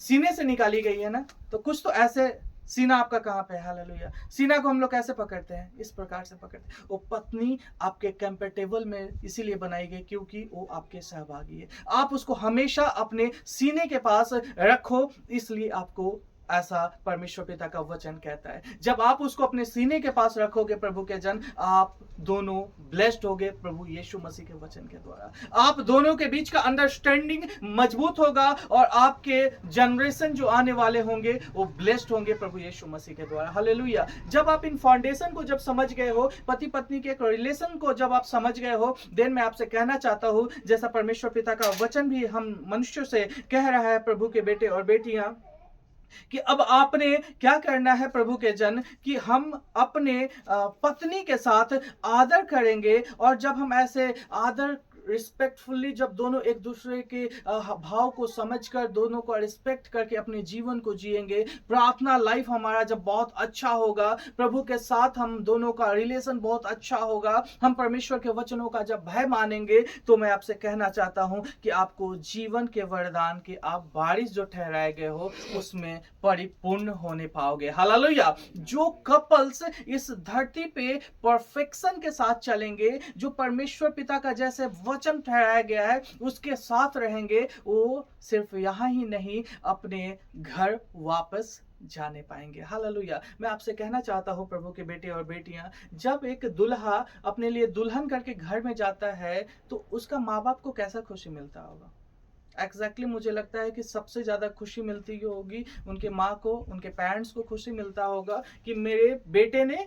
सीने से निकाली गई है ना, तो कुछ तो ऐसे सीना आपका कहां पे है? हालेलुया। सीना को हम लोग कैसे पकड़ते हैं? इस प्रकार से पकड़ते हैं। वो पत्नी आपके कंफर्टेबल में इसीलिए बनाई गई क्योंकि वो आपके सहभागी है। आप उसको हमेशा अपने सीने के पास रखो, इसलिए आपको ऐसा परमेश्वर पिता का वचन कहता है। जब आप उसको अपने सीने के पास रखोगे प्रभु के जन, आप दोनों ब्लेस्ड होगे प्रभु यीशु मसीह के वचन के द्वारा। आप दोनों के बीच का अंडरस्टैंडिंग मजबूत होगा और आपके जनरेशन जो आने वाले होंगे वो ब्लेस्ड होंगे प्रभु यीशु मसीह के द्वारा। हालेलुया। जब आप इन फाउंडेशन को जब समझ गए हो, पति पत्नी के एक रिलेशन को जब आप समझ गए हो, देन मैं आपसे कहना चाहता हूं, जैसा परमेश्वर पिता का वचन भी हम मनुष्यों से कह रहा है, प्रभु के बेटे और बेटियां, कि अब आपने क्या करना है प्रभु के जन, कि हम अपने पत्नी के साथ आदर करेंगे। और जब हम ऐसे आदर रिस्पेक्टफुली, जब दोनों एक दूसरे के भाव को समझकर, दोनों को रिस्पेक्ट करके अपने जीवन को जिएंगे, प्रार्थना लाइफ हमारा जब बहुत अच्छा होगा, प्रभु के साथ हम दोनों का रिलेशन बहुत अच्छा होगा, हम परमेश्वर के वचनों का जब भय मानेंगे, तो मैं आपसे कहना चाहता हूं कि आपको जीवन के वरदान के आप बारिश जो ठहराए गए हो उसमें परिपूर्ण होने पाओगे। हालेलुया। जो कपल्स इस धरती पे परफेक्शन के साथ चलेंगे, जो परमेश्वर पिता का जैसे वचन ठहराया गया है उसके साथ रहेंगे, वो सिर्फ यहां ही नहीं, अपने घर वापस जाने पाएंगे। हालेलुया। मैं आपसे कहना चाहता हूं प्रभु के बेटे और बेटियां, जब एक दुल्हा अपने लिए दुल्हन करके घर में जाता है तो उसका माँ बाप को कैसा खुशी मिलता होगा? एग्जैक्टली मुझे लगता है कि सबसे ज्यादा खुशी मिलती होगी उनके माँ को, उनके पेरेंट्स को खुशी मिलता होगा कि मेरे बेटे ने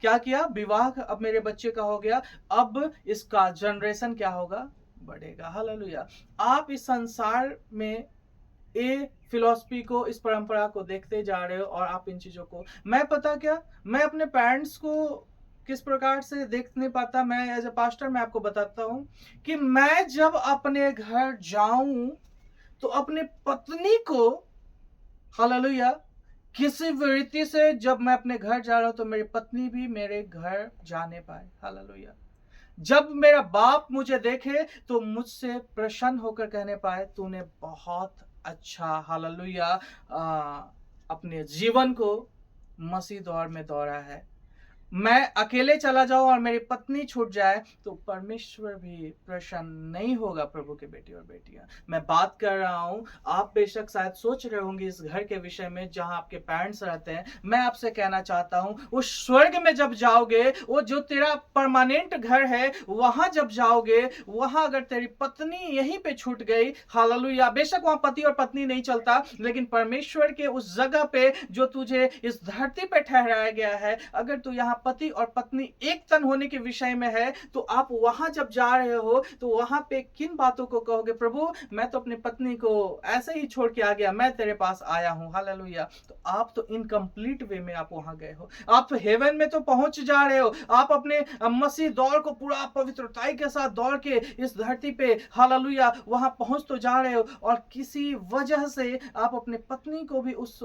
क्या किया, विवाह अब मेरे बच्चे का हो गया, अब इसका जनरेशन क्या होगा, बढ़ेगा। हालेलुया। आप इस संसार में ये फिलॉसफी को, इस परंपरा को देखते जा रहे हो और आप इन चीजों को, मैं पता क्या, मैं अपने पेरेंट्स को किस प्रकार से देख नहीं पाता। मैं एज ए पास्टर मैं आपको बताता हूं कि मैं जब अपने घर जाऊं तो अपने पत्नी को, हालेलुया, किसी रीति से जब मैं अपने घर जा रहा हूं तो मेरी पत्नी भी मेरे घर जाने पाए। हालेलुया। जब मेरा बाप मुझे देखे तो मुझसे प्रसन्न होकर कहने पाए, तूने बहुत अच्छा, हालेलुया, अपने जीवन को मसीह दौर में दौड़ा है। मैं अकेले चला जाऊं और मेरी पत्नी छूट जाए तो परमेश्वर भी प्रसन्न नहीं होगा। प्रभु के बेटे और बेटियां, मैं बात कर रहा हूं, आप बेशक शायद सोच रहे होंगे इस घर के विषय में जहां आपके पेरेंट्स रहते हैं। मैं आपसे कहना चाहता हूं, उस स्वर्ग में जब जाओगे, वो जो तेरा परमानेंट घर है, वहां जब जाओगे, वहां अगर तेरी पत्नी यहीं पे छूट गई, हालेलुया, बेशक वहां पति और पत्नी नहीं चलता, लेकिन परमेश्वर के उस जगह पे जो तुझे इस धरती पे ठहराया गया है, अगर तू यहाँ पति और पत्नी एक तन होने के विषय में है, तो आप वहां जब जा रहे हो तो वहां पे किन बातों को कहोगे? प्रभु मैं तो अपनी पत्नी को ऐसे ही छोड़ के आ गया, मैं तेरे पास आया हूं। हालेलुया। तो आप तो इनकम्प्लीट वे में आप वहां गए हो, आप तो हेवन में तो पहुंच जा रहे हो, आप अपने मसीह दौड़ को पूरा पवित्रताई के साथ दौड़ के इस धरती पे, हालेलुया, वहां पहुंच तो जा रहे हो, और किसी वजह से आप अपने पत्नी को भी उस,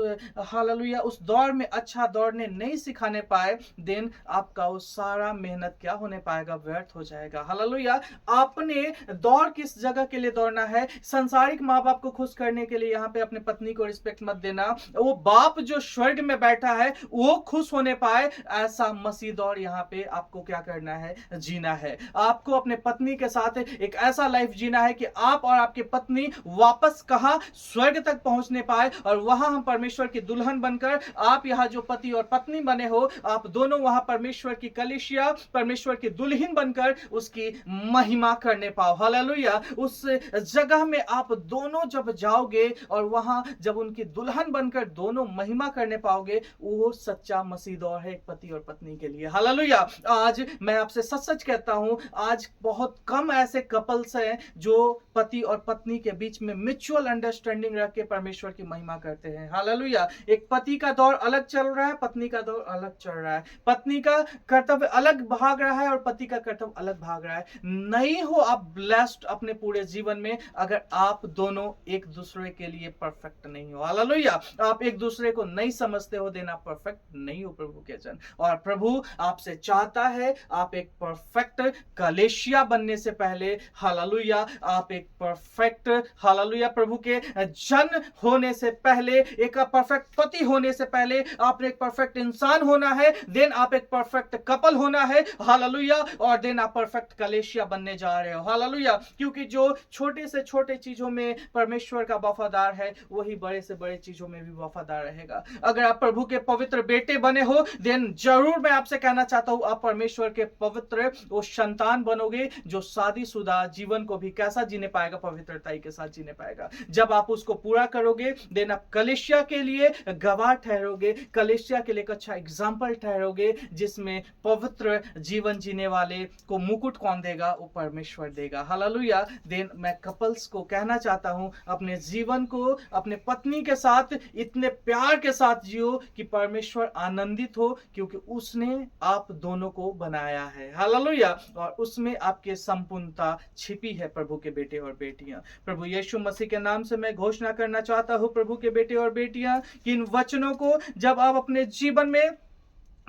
हालेलुया, उस दौड़ में अच्छा दौड़ने नहीं सिखाने पाए, देन देन आपका वो सारा मेहनत क्या होने पाएगा, व्यर्थ हो जाएगा। हालेलुया। आपने दौड़ किस जगह के लिए दौड़ना है? संसारिक माँ बाप को खुश करने के लिए यहाँ पे अपने पत्नी को रिस्पेक्ट मत देना। वो बाप जो स्वर्ग में बैठा है वो खुश होने पाए, ऐसा मसीह दौड़ यहाँ पे आपको क्या करना है, जीना है। आपको अपने पत्नी के साथ एक ऐसा लाइफ जीना है कि आप और आपकी पत्नी वापस कहां, स्वर्ग तक पहुंचने पाए, और वहां हम परमेश्वर की दुल्हन बनकर, आप यहाँ जो पति और पत्नी बने हो, आप दोनों वहां परमेश्वर की कलीसिया, परमेश्वर की दुल्हन बनकर उसकी महिमा करने पाओ। हालेलुया। उस जगह में आप दोनों जब जाओगे और वहां जब उनकी दुल्हन बनकर दोनों महिमा करने पाओगे, वो सच्चा मसीह दौड़ है एक पति और पत्नी के लिए। हालेलुया। आज मैं आपसे सच सच कहता हूं, आज बहुत कम ऐसे कपल्स हैं जो पति और पत्नी के बीच में म्यूचुअल अंडरस्टैंडिंग रख के परमेश्वर की महिमा करते हैं। हालेलुया। एक पति का दौर अलग चल रहा है, पत्नी का दौर अलग चल रहा है, पत्नी का कर्तव्य अलग भाग रहा है और पति का कर्तव्य अलग भाग रहा है। नहीं हो आप ब्लेस्ड अपने पूरे जीवन में अगर आप दोनों एक दूसरे के लिए परफेक्ट नहीं हो। हालेलुया। आप एक दूसरे को नहीं समझते हो, देन आप परफेक्ट नहीं हो प्रभु के जन। और प्रभु आपसे चाहता है आप एक परफेक्ट कलीसिया बनने से पहले, हालेलुया, आप एक परफेक्ट, हालेलुया, प्रभु के जन होने से पहले, एक परफेक्ट पति होने से पहले आपने एक परफेक्ट इंसान होना है, देन आप एक परफेक्ट कपल होना है। हालेलुया। और देन आप परफेक्ट कलीसिया बनने जा रहे हो। हालेलुया। क्योंकि जो छोटे से छोटे चीजों में परमेश्वर का वफादार है, वही बड़े से बड़े चीजों में भी वफादार रहेगा। अगर आप प्रभु के पवित्र बेटे बने हो, देन जरूर मैं आपसे कहना चाहता हूं, आप परमेश्वर के पवित्र वो संतान बनोगे जो शादीशुदा जीवन को भी कैसा जीने पाएगा, पवित्रता के साथ जीने पाएगा। जब आप उसको पूरा करोगे, देन आप कलीसिया के लिए गवाह ठहरोगे, कलीसिया के लिए एक अच्छा एग्जाम्पल ठहरोगे, जिसमें पवित्र जीवन जीने वाले को मुकुट कौन देगा, वो परमेश्वर देगा। हालेलुया। देन मैं कपल्स को कहना चाहता हूं, अपने जीवन को अपने पत्नी के साथ इतने प्यार के साथ जियो कि परमेश्वर आनंदित हो, क्योंकि उसने आप दोनों को बनाया है। हालेलुया। और उसमें आपके संपूर्णता छिपी है प्रभु के बेटे और बेटियां। प्रभु यीशु मसीह के नाम से मैं घोषणा करना चाहता हूं प्रभु के बेटे और बेटियां, कि इन वचनों को जब आप अपने जीवन में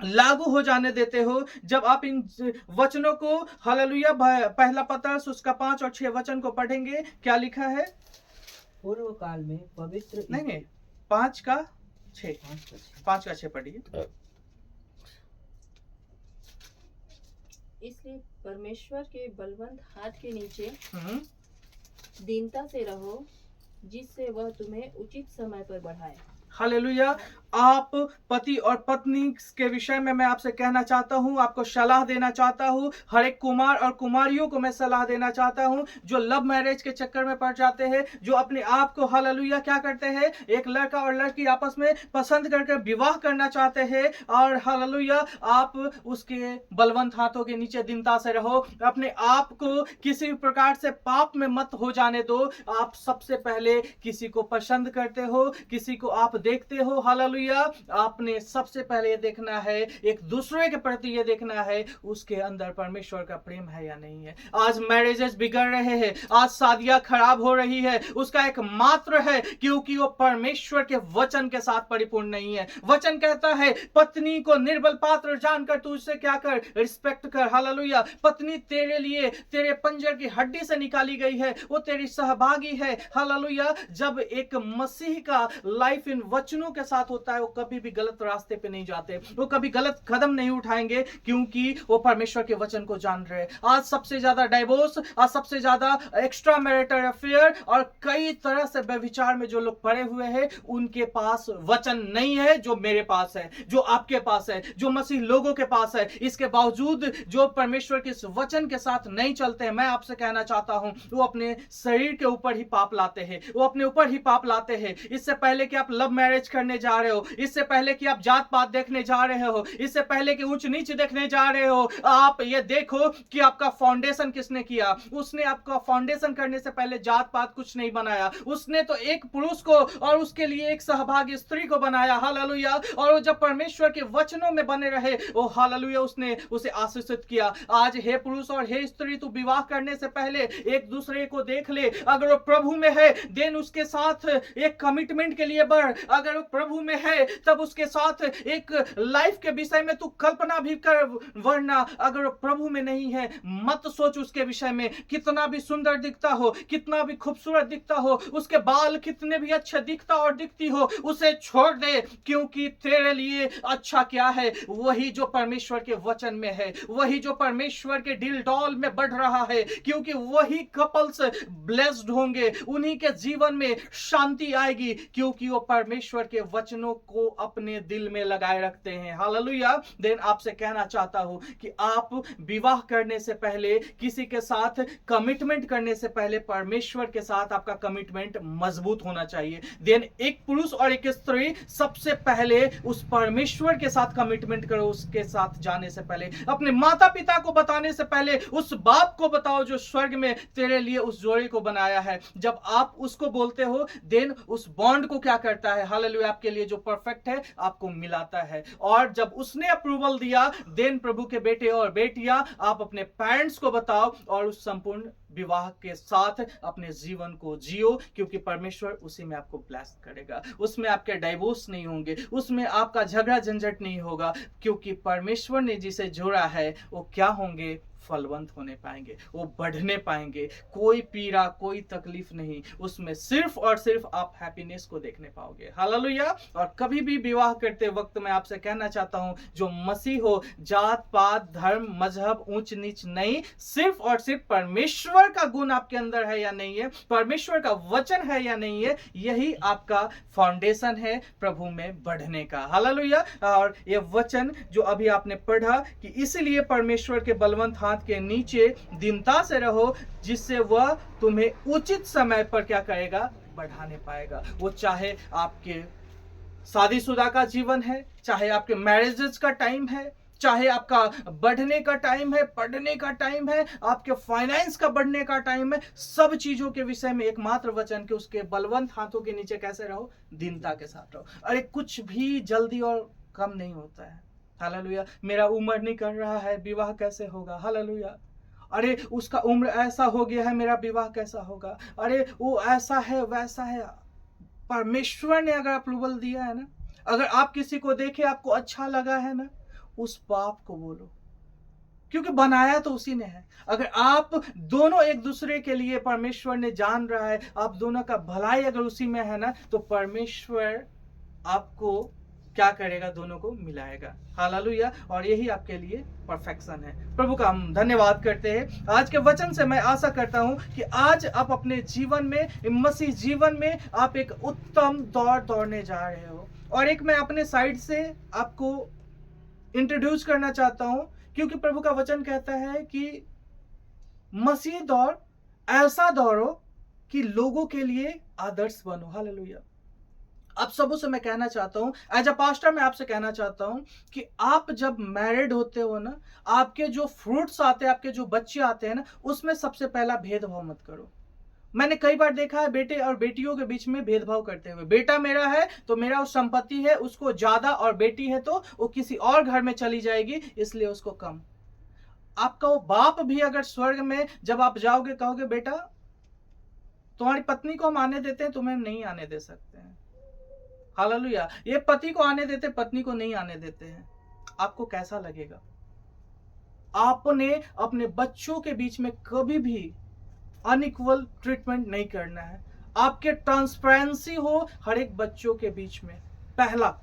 लागू हो जाने देते हो, जब आप इन वचनों को, हालेलुया, पहला पत्रस उसका 5 और 6 वचन को पढ़ेंगे, क्या लिखा है? पूर्व काल में पवित्र, नहीं, 5 का 6 पढ़िए। इसलिए परमेश्वर के बलवंत हाथ के नीचे दीनता से रहो, जिससे वह तुम्हें उचित समय पर बढ़ाए। हालेलुया। आप पति और पत्नी के विषय में मैं आपसे कहना चाहता हूं, आपको सलाह देना चाहता हूं, हर एक कुमार और कुमारियों को मैं सलाह देना चाहता हूं जो लव मैरिज के चक्कर में पड़ जाते हैं, जो अपने आप को, हालेलुया, क्या करते हैं, एक लड़का और लड़की आपस में पसंद करके विवाह करना चाहते हैं, और हालेलुया, आप उसके बलवंत हाथों के नीचे दीनता से रहो। अपने आप को किसी भी प्रकार से पाप में मत हो जाने दो। आप सबसे पहले किसी को पसंद करते हो, किसी को आप देखते हो, हालेलुया, आपने सबसे पहले देखना है, एक दूसरे के प्रति ये देखना है उसके अंदर परमेश्वर का प्रेम है या नहीं है। आज मैरिजेस बिगड़ रहे हैं, आज शादियां खराब हो रही है, उसका एक मात्र है क्योंकि वो परमेश्वर के वचन के साथ परिपूर्ण नहीं है। वचन कहता है पत्नी को निर्बल पात्र जानकर तू उससे क्या कर, रिस्पेक्ट कर। हालेलुया। पत्नी तेरे लिए, तेरे पंजर की हड्डी से निकाली गई है, वो तेरी सहभागी है। हालेलुया। जब एक मसीह का लाइफ इन वचनों के साथ होता है, वो कभी भी गलत रास्ते पे नहीं जाते, वो कभी गलत कदम नहीं उठाएंगे, क्योंकि वो परमेश्वर के वचन को जान रहे हैं। आज सबसे ज्यादा डाइवोर्स, आज सबसे ज्यादा एक्स्ट्रा मैरिटल अफेयर और कई तरह से व्यभिचार में जो लोग पड़े हुए हैं, उनके पास वचन नहीं है जो मेरे पास है, जो आपके पास है, जो मसीह लोगों के पास है। इसके बावजूद जो परमेश्वर के इस वचन के साथ नहीं चलते हैं, मैं आपसे कहना चाहता हूं, वो अपने शरीर के ऊपर ही पाप लाते हैं, वो अपने ऊपर ही पाप लाते हैं। इससे पहले कि आप लव मैरिज करने जा रहे हो, इससे पहले कि आप जात पात देखने जा रहे हो, इससे पहले कि ऊंच नीच देखने जा रहे हो, आप ये देखो कि आपका फाउंडेशन किसने किया। उसने आपका फाउंडेशन करने से पहले जात पात कुछ नहीं बनाया, उसने तो एक पुरुष को और उसके लिए एक सहभागी स्त्री को बनाया। हालेलुया। और वो जब परमेश्वर के वचनों में बने रहे, वो हालेलुया, उसने उसे आशीषित किया। आज हे पुरुष और हे स्त्री, तू विवाह करने से पहले एक दूसरे को देख ले, अगर वो प्रभु में है देन उसके साथ एक कमिटमेंट के लिए बढ़। अगर वो प्रभु में है तब उसके साथ एक लाइफ के विषय में तू कल्पना भी कर, वरना अगर वो प्रभु में नहीं है मत सोच उसके विषय में। कितना भी सुंदर दिखता हो, कितना भी खूबसूरत दिखता हो, उसके बाल कितने भी अच्छे दिखता और दिखती हो, उसे छोड़ दे, क्योंकि तेरे लिए अच्छा क्या है? वही जो परमेश्वर के वचन में है, वही जो परमेश्वर के दिल डॉल में बढ़ रहा है, क्योंकि वही कपल्स ब्लेस्ड होंगे, उन्हीं के जीवन में शांति आएगी, क्योंकि वो परमेश्वर के वचनों को अपने दिल में लगाए रखते हैं। हालेलुया। देन आपसे कहना चाहता हूं कि आप विवाह करने से पहले, किसी के साथ कमिटमेंट करने से पहले परमेश्वर के साथ आपका कमिटमेंट मजबूत होना चाहिए। देन एक पुरुष और एक स्त्री सबसे पहले उस परमेश्वर के साथ कमिटमेंट करो। उसके साथ जाने से पहले, अपने माता पिता को बताने से पहले, उस बाप को बताओ जो स्वर्ग में तेरे लिए उस जोड़े को बनाया है। जब आप उसको बोलते हो, देन उस बॉन्ड को क्या करता है? हालेलुया, आपके लिए जो परफेक्ट है आपको मिलाता है। और जब उसने अप्रूवल दिया, देन प्रभु के बेटे और बेटियां, आप अपने पेरेंट्स को बताओ और उस संपूर्ण विवाह के साथ अपने जीवन को जियो, क्योंकि परमेश्वर उसी में आपको ब्लेस करेगा। उसमें आपके डाइवोर्स नहीं होंगे, उसमें आपका झगड़ा झंझट नहीं होगा, क्योंकि परमेश्वर ने जिसे जोड़ा है वो क्या होंगे? फलवंत होने पाएंगे, वो बढ़ने पाएंगे। कोई पीड़ा, कोई तकलीफ नहीं, उसमें सिर्फ और सिर्फ आप हैप्पीनेस को देखने पाओगे। हालेलुया। और कभी भी विवाह करते वक्त मैं आपसे कहना चाहता हूं, जो मसीह हो, जात पात, धर्म, मजहब, ऊंच नीच नहीं, सिर्फ और सिर्फ परमेश्वर का गुण आपके अंदर है या नहीं है, परमेश्वर का वचन है या नहीं है, यही आपका फाउंडेशन है प्रभु में बढ़ने का। हालेलुया। और ये वचन जो अभी आपने पढ़ा कि इसलिए परमेश्वर के बलवंत हाथ के नीचे दीनता से रहो, जिससे वह तुम्हें उचित समय पर क्या करेगा? बढ़ाने पाएगा। वो चाहे आपके शादीशुदा का जीवन है, चाहे आपके मैरिजेस का टाइम है, चाहे आपका बढ़ने का टाइम है, पढ़ने का टाइम है, आपके फाइनेंस का बढ़ने का टाइम है, सब चीजों के विषय में एकमात्र वचन कि उसके बलवंत हाथों के नीचे कैसे रहो? दीनता के साथ रहो। अरे कुछ भी जल्दी और कम नहीं होता है। हालेलुया। मेरा उम्र नहीं कर रहा है, विवाह कैसे होगा? हालेलुया। अरे उसका उम्र ऐसा हो गया है, मेरा विवाह कैसा होगा? अरे वो ऐसा है, वैसा है। परमेश्वर ने अगर अप्रूवल दिया है ना, अगर आप किसी को देखे आपको अच्छा लगा है ना, उस बाप को बोलो, क्योंकि बनाया तो उसी ने है। अगर आप दोनों एक दूसरे के लिए, परमेश्वर ने जान रहा है, आप दोनों का भलाई अगर उसी में है ना, तो परमेश्वर आपको क्या करेगा? दोनों को मिलाएगा। हालेलुया। और यही आपके लिए परफेक्शन है। प्रभु का हम धन्यवाद करते हैं। आज के वचन से मैं आशा करता हूं कि आज आप अपने जीवन में, मसीह जीवन में, आप एक उत्तम दौड़ दौड़ने जा रहे हो। और एक मैं अपने साइड से आपको इंट्रोड्यूस करना चाहता हूं, क्योंकि प्रभु का वचन कहता है कि मसीह दौड़ ऐसा दौड़ो कि लोगों के लिए आदर्श बनो। हालेलुया। आप सबों से मैं कहना चाहता हूं, एज अ पास्टर मैं आपसे कहना चाहता हूं कि आप जब मैरिड होते हो ना, आपके जो फ्रूट्स आते हैं, आपके जो बच्चे आते हैं ना, उसमें सबसे पहला भेदभाव मत करो। मैंने कई बार देखा है बेटे और बेटियों के बीच में भेदभाव करते हुए। बेटा मेरा है तो मेरा उस संपत्ति है उसको ज्यादा, और बेटी है तो वो किसी और घर में चली जाएगी, इसलिए उसको कम। आपका वो बाप भी अगर स्वर्ग में जब आप जाओगे कहोगे, बेटा तुम्हारी पत्नी को हम आने देते हैं, तुम्हें नहीं आने दे सकते हैं। हालेलुया। ये पति को आने देते, पत्नी को नहीं आने देते हैं, आपको कैसा लगेगा? आपने अपने बच्चों के बीच में कभी भी अनइक्वल ट्रीटमेंट नहीं करना है। आपके ट्रांसपेरेंसी हो हर एक बच्चों के बीच में। पहला,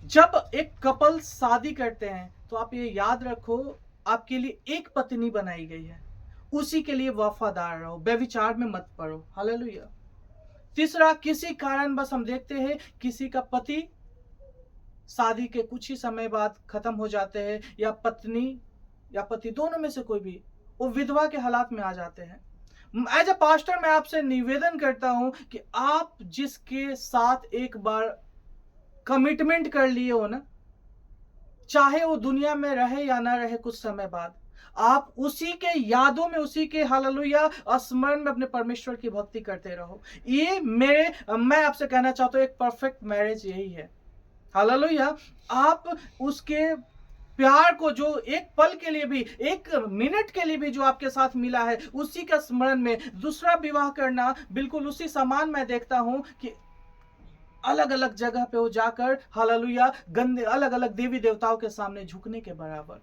जब एक कपल शादी करते हैं तो आप ये याद रखो, आपके लिए एक पत्नी बनाई गई है, उसी के लिए वफादार रहो, व्यभिचार में मत पड़ो। हालेलुया। तीसरा, किसी कारण बस हम देखते हैं किसी का पति शादी के कुछ ही समय बाद खत्म हो जाते हैं, या पत्नी या पति दोनों में से कोई भी वो विधवा के हालात में आ जाते हैं। एज अ पास्टर मैं आपसे निवेदन करता हूं कि आप जिसके साथ एक बार कमिटमेंट कर लिए हो ना, चाहे वो दुनिया में रहे या ना रहे, कुछ समय बाद आप उसी के यादों में, उसी के हालेलुया स्मरण में अपने परमेश्वर की भक्ति करते रहो। ये मैं आपसे कहना चाहता हूं, एक परफेक्ट मैरिज यही है। हालेलुया। आप उसके प्यार को, जो एक पल के लिए भी, एक मिनट के लिए भी जो आपके साथ मिला है, उसी का स्मरण में दूसरा विवाह करना, बिल्कुल उसी समान मैं देखता हूं कि अलग अलग जगह पे वो जाकर हालेलुया गंदे अलग अलग देवी देवताओं के सामने झुकने के बराबर।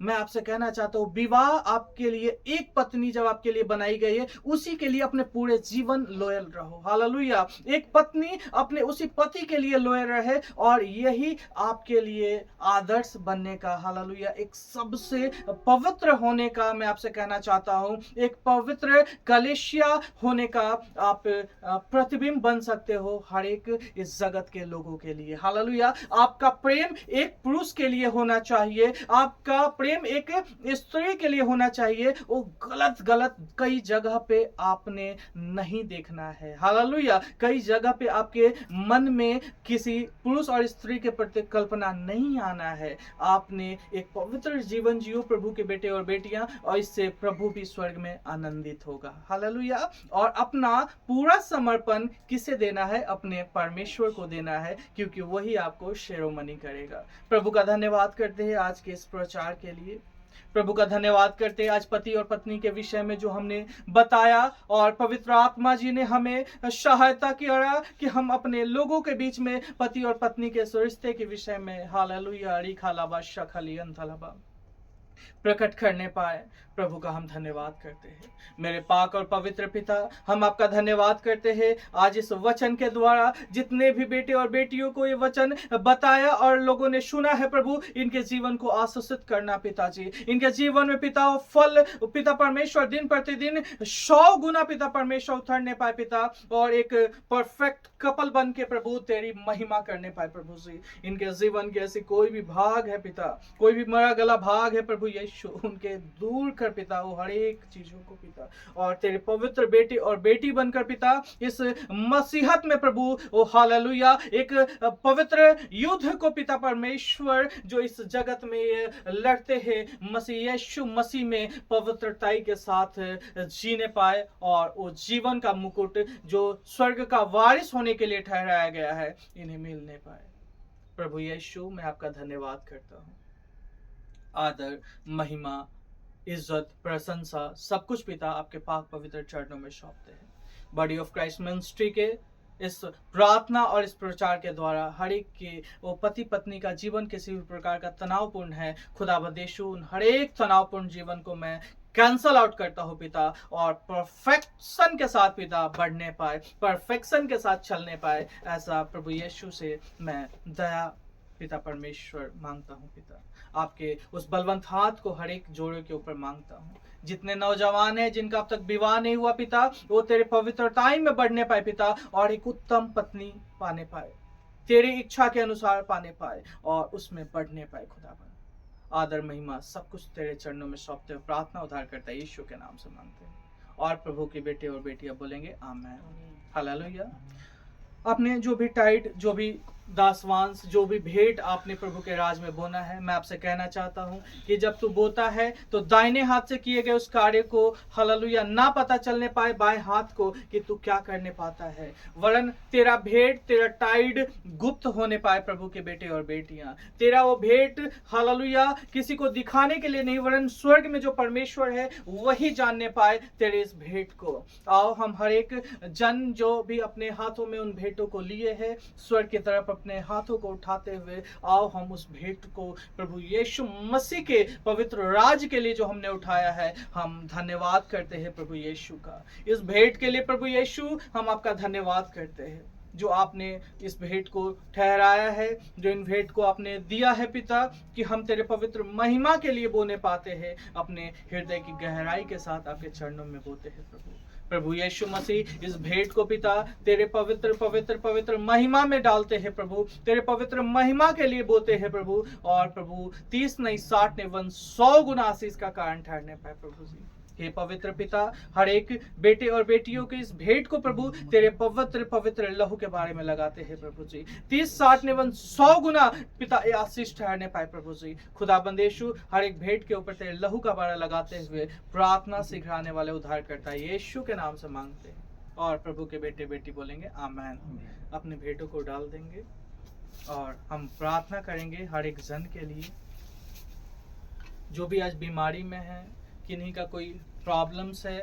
मैं आपसे कहना चाहता हूं, विवाह आपके लिए एक पत्नी जब आपके लिए बनाई गई है, उसी के लिए अपने पूरे जीवन लॉयल रहो। हालेलुया। एक पत्नी अपने उसी पति के लिए लॉयल रहे, और यही आपके लिए आदर्श बनने का, हालेलुया, एक सबसे पवित्र होने का मैं आपसे कहना चाहता हूं, एक पवित्र कलीसिया होने का आप प्रतिबिंब बन सकते हो हर एक इस जगत के लोगों के लिए। हालेलुया। आपका प्रेम एक पुरुष के लिए होना चाहिए, आपका प्रेम एक स्त्री के लिए होना चाहिए। वो गलत कई जगह पे आपने नहीं देखना है। हालेलुया। कई जगह पे आपके मन में किसी पुरुष और स्त्री के प्रति कल्पना नहीं आना है। आपने एक पवित्र जीवन जियो प्रभु के बेटे और बेटियां, और इससे प्रभु भी स्वर्ग में आनंदित होगा। हालेलुया। और अपना पूरा समर्पण किसे देना है? अपने परमेश्वर को देना है, क्योंकि वही आपको शिरोमणि करेगा। प्रभु का धन्यवाद करते हैं आज के इस प्रचार के लिए। प्रभु का धन्यवाद करते हैं आज पति और पत्नी के विषय में जो हमने बताया, और पवित्र आत्मा जी ने हमें सहायता किया कि हम अपने लोगों के बीच में पति और पत्नी के रिश्ते के विषय में हालेलुया रिखालाबा शखलियंथलबा प्रकट करने पाए। प्रभु का हम धन्यवाद करते हैं। मेरे पाक और पवित्र पिता, हम आपका धन्यवाद करते हैं आज इस वचन के द्वारा जितने भी बेटे और बेटियों को ये वचन बताया और लोगों ने सुना है प्रभु, इनके जीवन को आशीषित करना पिताजी। इनके जीवन में पिता फल पिता परमेश्वर दिन प्रतिदिन 100 गुना पिता परमेश्वर उतरने पाए पिता, और एक परफेक्ट कपल बन के प्रभु तेरी महिमा करने पाए प्रभु जी। इनके जीवन के ऐसी कोई भी भाग है पिता, कोई भी मरा गला भाग है प्रभु यीशु, उनके दूर कर पिता वो हर एक चीजों को पिता, और तेरे पवित्र बेटे और बेटी बनकर पिता इस मसीहत में प्रभु ओ हालेलुया एक पवित्र युद्ध को पिता परमेश्वर जो इस जगत में लड़ते हैं मसीह यीशु मसीह में पवित्रताई के साथ जीने पाए, और वो जीवन का मुकुट जो स्वर्ग का वारिस होने के लिए ठहराया गया है इन्हें मिलने पाए। प्रभु यीशु मैं आपका धन्यवाद करता हूँ। आदर, महिमा, इज्जत, प्रशंसा सब कुछ पिता आपके पाक पवित्र चरणों में सौंपते हैं। बॉडी ऑफ क्राइस्ट मिनिस्ट्री के इस प्रार्थना और इस प्रचार के द्वारा हर एक के वो पति पत्नी का जीवन किसी भी प्रकार का तनावपूर्ण है, खुदावंद यीशु उन हर एक तनावपूर्ण जीवन को मैं कैंसल आउट करता हूँ पिता, और परफेक्शन के साथ पिता बढ़ने पाए, परफेक्शन के साथ चलने पाए, ऐसा प्रभु यीशु से मैं दया पिता परमेश्वर मांगता हूँ पिता। आपके उस बलवंत हाथ को हर एक जोड़े के ऊपर मांगता हूँ। जितने नौजवान हैं जिनका अब तक विवाह नहीं हुआ पिता, वो तेरे पवित्रताई में बढ़ने पाए पिता, और एक उत्तम पत्नी पाने पाए, तेरी इच्छा के अनुसार पाने पाए, और उसमें बढ़ने पाए खुदावन। आदर महिमा सब कुछ तेरे चरणों में सौंपते हुए प्रार्थना उद्धार करता है यीशु के नाम से मांगते हैं, और प्रभु के बेटे और बेटियां बोलेंगे आमीन। हालेलुया। आपने जो भी टाइट, जो भी दासवांश, जो भी भेंट आपने प्रभु के राज में बोना है, मैं आपसे कहना चाहता हूं कि जब तू बोता है तो दाहिने हाथ से किए गए उस कार्य को हालेलुया ना पता चलने पाए बाएं हाथ को कि तू क्या करने पाता है, वरन तेरा भेंट, तेरा टाइड गुप्त होने पाए प्रभु के बेटे और बेटियां। तेरा वो भेंट हालेलुया किसी को दिखाने के लिए नहीं, वरन स्वर्ग में जो परमेश्वर है वही जानने पाए तेरे इस भेंट को। आओ हम हर एक जन जो भी अपने हाथों में उन भेंटों को लिए है, स्वर्ग की तरफ अपने हाथों को उठाते हुए आओ हम उस भेंट को प्रभु यीशु मसीह के पवित्र राज के लिए जो हमने उठाया है, हम धन्यवाद करते हैं प्रभु यीशु का। इस भेंट के लिए प्रभु यीशु हम आपका धन्यवाद करते हैं जो आपने इस भेंट को ठहराया है, जो इन भेंट को आपने दिया है पिता, कि हम तेरे पवित्र महिमा के लिए बोने पाते हैं, अपने हृदय की गहराई के साथ आपके चरणों में बोते हैं प्रभु यीशु मसीह। इस भेंट को पिता तेरे पवित्र पवित्र पवित्र महिमा में डालते हैं प्रभु, तेरे पवित्र महिमा के लिए बोते हैं प्रभु, और प्रभु 30 नहीं 60 नहीं 100 गुना आशीष का कारण ठहरने पाए प्रभु जी। हे पवित्र पिता, हर एक बेटे और बेटियों के इस भेंट को प्रभु तेरे पवित्र पवित्र लहू के बारे में लगाते हैं प्रभु जी। 30 60 ने 100 गुना पिता ये आशीष ठहरने पाए प्रभु जी। खुदाबंद यीशु हर एक भेंट के ऊपर तेरे लहू का बारा लगाते हुए प्रार्थना सिखाने वाले उद्धार करता है यीशु के नाम से मांगते हैं, और प्रभु के बेटे बेटी बोलेंगे आमीन। अपने भेंटों को डाल देंगे और हम प्रार्थना करेंगे हर एक जन के लिए जो भी आज बीमारी में है, किन्हीं का कोई प्रॉब्लम्स है,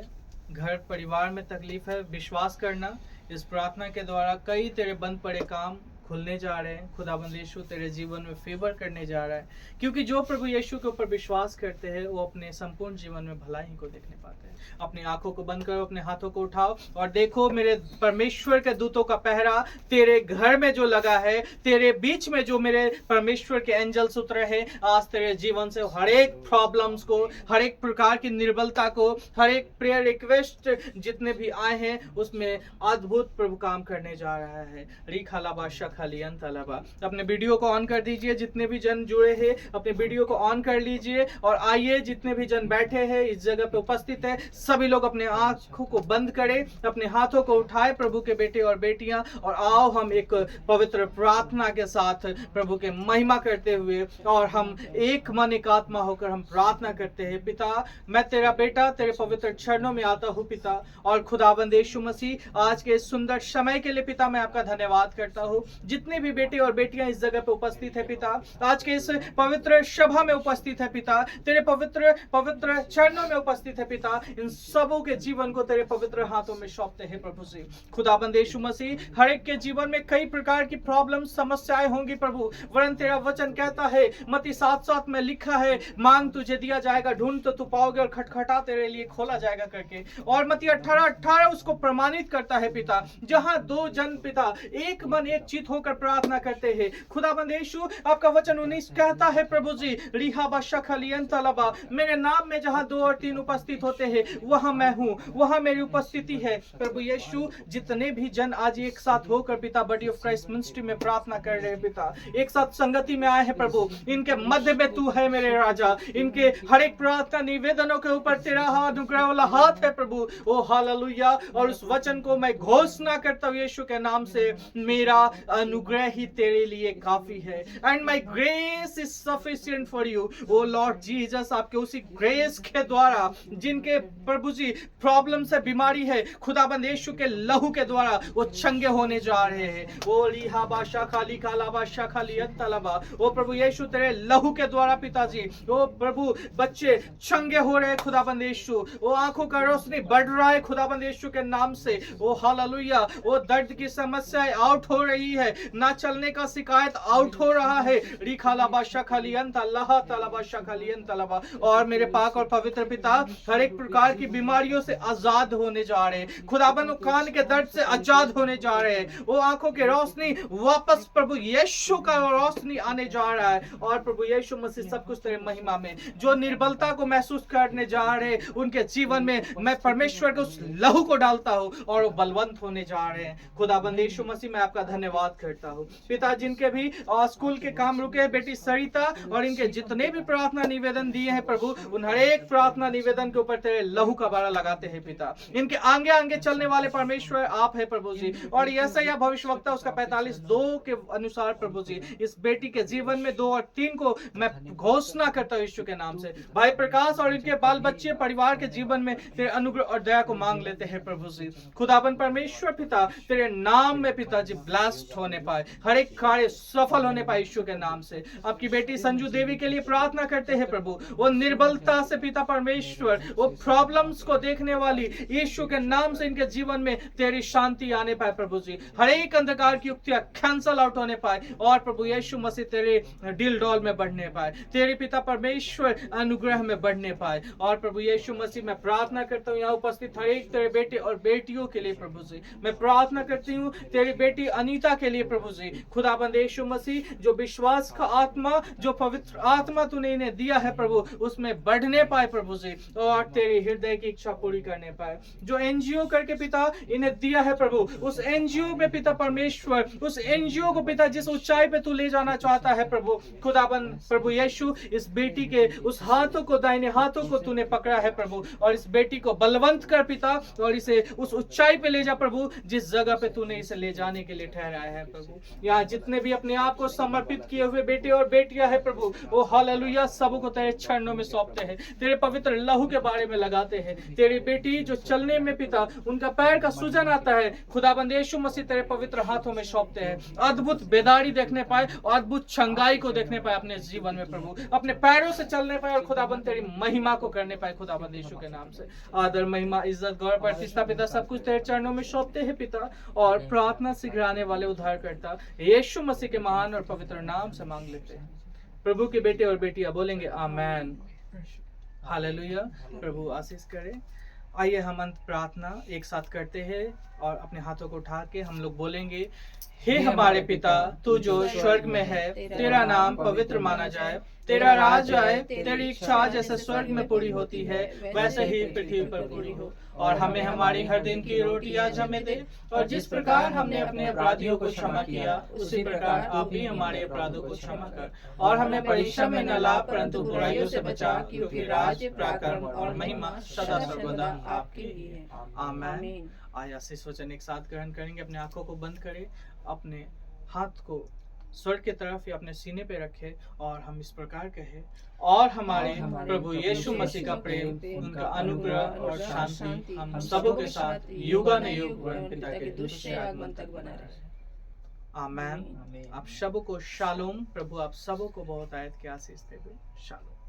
घर परिवार में तकलीफ है। विश्वास करना इस प्रार्थना के द्वारा कई तेरे बंद पड़े काम खुलने जा रहे हैं। खुदाबंद यीशु तेरे जीवन में फेवर करने जा रहा है, क्योंकि जो प्रभु यीशु के ऊपर विश्वास करते हैं वो अपने संपूर्ण जीवन में भलाई को देखने पाते हैं। अपनी आंखों को बंद करो, अपने हाथों को उठाओ और देखो मेरे परमेश्वर के दूतों का पहरा तेरे घर में जो लगा है, तेरे बीच में जो मेरे परमेश्वर के एंजल्स उतरे हैं, आज तेरे जीवन से हर एक प्रॉब्लम्स को, हर एक प्रकार की निर्बलता को, हर एक प्रेयर रिक्वेस्ट जितने भी आए हैं उसमें अद्भुत प्रभु काम करने जा रहा है। रिखालाबा शखालियन तलाबा। अपने वीडियो को ऑन कर दीजिए, जितने भी जन जुड़े हैं अपने वीडियो को ऑन कर लीजिए और आइए जितने भी जन बैठे हैं इस जगह पे उपस्थित है सभी लोग अपने आंखों को बंद करें, अपने हाथों को उठाए प्रभु के बेटे और बेटियां, और आओ हम एक पवित्र प्रार्थना के साथ प्रभु के महिमा करते हुए और हम एक मन एक आत्मा होकर हम प्रार्थना करते हैं। पिता, मैं तेरा बेटा तेरे पवित्र चरणों में आता हूँ पिता, और खुदाबंद यीशु मसीह आज के इस सुंदर समय के लिए पिता मैं आपका धन्यवाद करता हूँ। जितने भी बेटे और बेटियां इस जगह पे उपस्थित है पिता, आज के इस पवित्र सभा में उपस्थित है पिता, तेरे पवित्र पवित्र चरणों में उपस्थित है पिता, इन सबों के जीवन को तेरे पवित्र हाथों में सौंपते हैं प्रभु से। खुदाबंद यीशु मसीह, हर एक के जीवन में कई प्रकार की प्रॉब्लम समस्याएं होंगी प्रभु, वरन तेरा वचन कहता है मत्ती 7:7 में लिखा है, मांग तुझे दिया जाएगा, ढूंढ तो तू पाओगे और खटखटा तेरे लिए खोला जाएगा करके। और मत्ती 18:18 उसको प्रमाणित करता है पिता, जहां दो जन पिता एक मन एक चित होकर प्रार्थना करते हैं। खुदाबंद यीशु, आपका वचन 19 कहता है प्रभु जी, रिहाबा शखलियन तलबा, मेरे नाम में जहां 2 और 3 उपस्थित होते हैं वहां मैं हूं, वहां मेरी उपस्थिति है। प्रभु यीशु, जितने भी जन आज एक साथ होकर पिता बॉडी ऑफ क्राइस्ट मिनिस्ट्री में प्रार्थना कर रहे हैं पिता, एक साथ संगति में आए हैं प्रभु, इनके मध्य में तू है मेरे राजा, इनके हर एक प्रार्थना निवेदनों के ऊपर तेरा अनुग्रह वाला हाथ है प्रभु। ओ हालेलुया। और उस वचन को मैं घोषणा करता हूं यीशु के नाम से, मेरा अनुग्रह ही तेरे लिए काफी है, and my grace is sufficient for you. O lord Jesus, आपके उसी ग्रेस के द्वारा जिनके प्रभु जी प्रॉब्लम से बीमारी है, खुदाबंद यीशु के लहू के द्वारा वो चंगे होने जा रहे हैं। ओ लिहाबा शाखाली कालाबा शाखाली तलबा, ओ प्रभु यीशु तेरे लहू के द्वारा पिताजी, ओ प्रभु बच्चे चंगे हो रहे हैं खुदाबंद यीशु, ओ आंखों का रोशनी बढ़ रहा है खुदाबंद यीशु के नाम से। ओ हालेलुया। ओ दर्द की समस्याएं आउट हो रही है, ना चलने का शिकायत आउट हो रहा है। रिखालाबा शाखाली अल्लाह तलबा शाखाली तलबा। और मेरे पाक और पवित्र पिता, हर एक प्रकार की बीमारियों से आजाद होने जा रहे हैं खुदाबंद, कान के दर्द से आजाद होने जा रहे हैं, वो आंखों की रोशनी वापस प्रभु यीशु का रोशनी आने जा रहा है। और प्रभु यीशु मसीह सब कुछ तेरे महिमा में, जो निर्बलता को महसूस करने जा रहे हैं उनके जीवन में मैं परमेश्वर के उस लहू को डालता हूँ और वो बलवंत होने जा रहे हैं। खुदाबंद यीशु मसीह, मैं आपका धन्यवाद करता हूँ पिता, जिनके भी स्कूल के काम रुके, बेटी सरिता और इनके जितने भी प्रार्थना निवेदन दिए हैं प्रभु, उन हर एक प्रार्थना निवेदन के ऊपर तेरे लहू का बाड़ा लगाते हैं पिता। इनके आगे आगे चलने वाले परमेश्वर आप है प्रभु जी। और यशायाह भविष्यवक्ता उसका 45:2 के अनुसार प्रभु जी, इस बेटी के जीवन में 2 और 3 को मैं घोषणा करता हूँ यीशु के नाम से। भाई प्रकाश और इनके बाल बच्चे परिवार के जीवन में तेरे अनुग्रह और दया को मांग लेते हैं प्रभु जी। खुदाबंद परमेश्वर पिता, तेरे नाम में पिताजी ब्लास्ट होने पाए, हर एक कार्य सफल होने पाए यीशु के नाम से। आपकी बेटी संजू देवी के लिए प्रार्थना करते हैं प्रभु, वो निर्बलता से पिता परमेश्वर, वो प्रॉब्लम्स को देखने वाली यीशु के नाम से इनके जीवन में तेरी शांति आने पाए प्रभु जी। हर एक अंधकार की युक्तियां कैंसल आउट होने पाए और प्रभु यीशु मसीह तेरे दिल डोल में बढ़ने पाए, तेरे पिता परमेश्वर अनुग्रह में बढ़ने पाए। और प्रभु यीशु मसीह, मैं प्रार्थना करता हूँ यहाँ उपस्थित हर एक तेरे बेटे और बेटियों के लिए प्रभु जी। मैं प्रार्थना करती हूँ तेरी बेटी अनीता के लिए प्रभु जी। खुदाबंद यीशु मसीह, जो विश्वास का आत्मा, जो पवित्र आत्मा तूने इन्हें दिया है प्रभु, उसमें बढ़ने पाए प्रभु जी, और तेरी हृदय की इच्छा पूरी करने पाए। जो एनजीओ करके पिता इन्हें दिया है प्रभु, उस एनजीओ में पिता परमेश्वर, उस एनजीओ को पिता जिस ऊंचाई पे तू ले जाना चाहता है प्रभु, खुदाबंद प्रभु यीशु, इस बेटी के उस हाथों को, दाहिने हाथों को तूने पकड़ा है प्रभु, और इस बेटी को बलवंत कर पिता, और इसे उस ऊंचाई पे ले जा प्रभु जिस जगह पे तूने इसे ले जाने के लिए ठहराया है। प्रभु। यहाँ जितने भी अपने आप को समर्पित किए हुए बेटे और बेटियां है प्रभु, वो हालेलुया सबको तेरे चरणों में सौंपते हैं, तेरे पवित्र लहू के बारे में लगाते हैं। तेरी बेटी जो चलने में पिता उनका पैर का सूजन आता है, खुदाबंद यीशु मसीह तेरे पवित्र हाथों में सौंपते हैं। अद्भुत बेदारी देखने पाए और अद्भुत चंगाई को देखने पाए अपने जीवन में प्रभु, अपने पैरों से चलने पाए और खुदाबंद तेरी महिमा को करने पाए खुदाबंद यीशु के नाम से। आदर महिमा इज्जत गौरव प्रतिष्ठा पिता सब कुछ तेरे चरणों में सौंपते हैं पिता, और प्रार्थना शीघ्र आने वाले उद्धारकर्ता यीशु मसीह के महान और पवित्र नाम से मांग लेते हैं। प्रभु के बेटे और बेटियां बोलेंगे आमेन, हालेलुया। प्रभु आशीष करे। आइए हम अंत प्रार्थना एक साथ करते हैं और अपने हाथों को उठा के हम लोग बोलेंगे, हे हमारे पिता तू जो स्वर्ग में है, तेरा नाम पवित्र माना जाए, तेरा राज आए, तेरी इच्छा जैसे स्वर्ग में पूरी होती है वैसे ही पृथ्वी पर पूरी हो। और हमें हमारी हर दिन की रोटी आज हमें दे, और जिस प्रकार हमने अपने अपराधियों को क्षमा किया उसी प्रकार आप भी हमारे अपराधों को क्षमा कर, और हमें परीक्षा में न ला परंतु बुराइयों से बचा, क्योंकि राज्य पराक्रम और महिमा सदा सर्वदा आपकी ही है। आमीन। आया आशीष वचन एक साथ ग्रहण करेंगे। अपने आंखों को बंद करें, अपने हाथ को स्वर्ग की तरफ या अपने सीने पे रखे और हम इस प्रकार कहे, और हमारे प्रभु यीशु मसीह का प्रेम, उनका अनुग्रह और शांति हम सबों के साथ युगानुयुग पिता के दूसरे आगमन तक बना रहे। आमीन। आप सबों को शालोम। प्रभु आप सबों को बहुत आयत की आशीष दे। शालोम।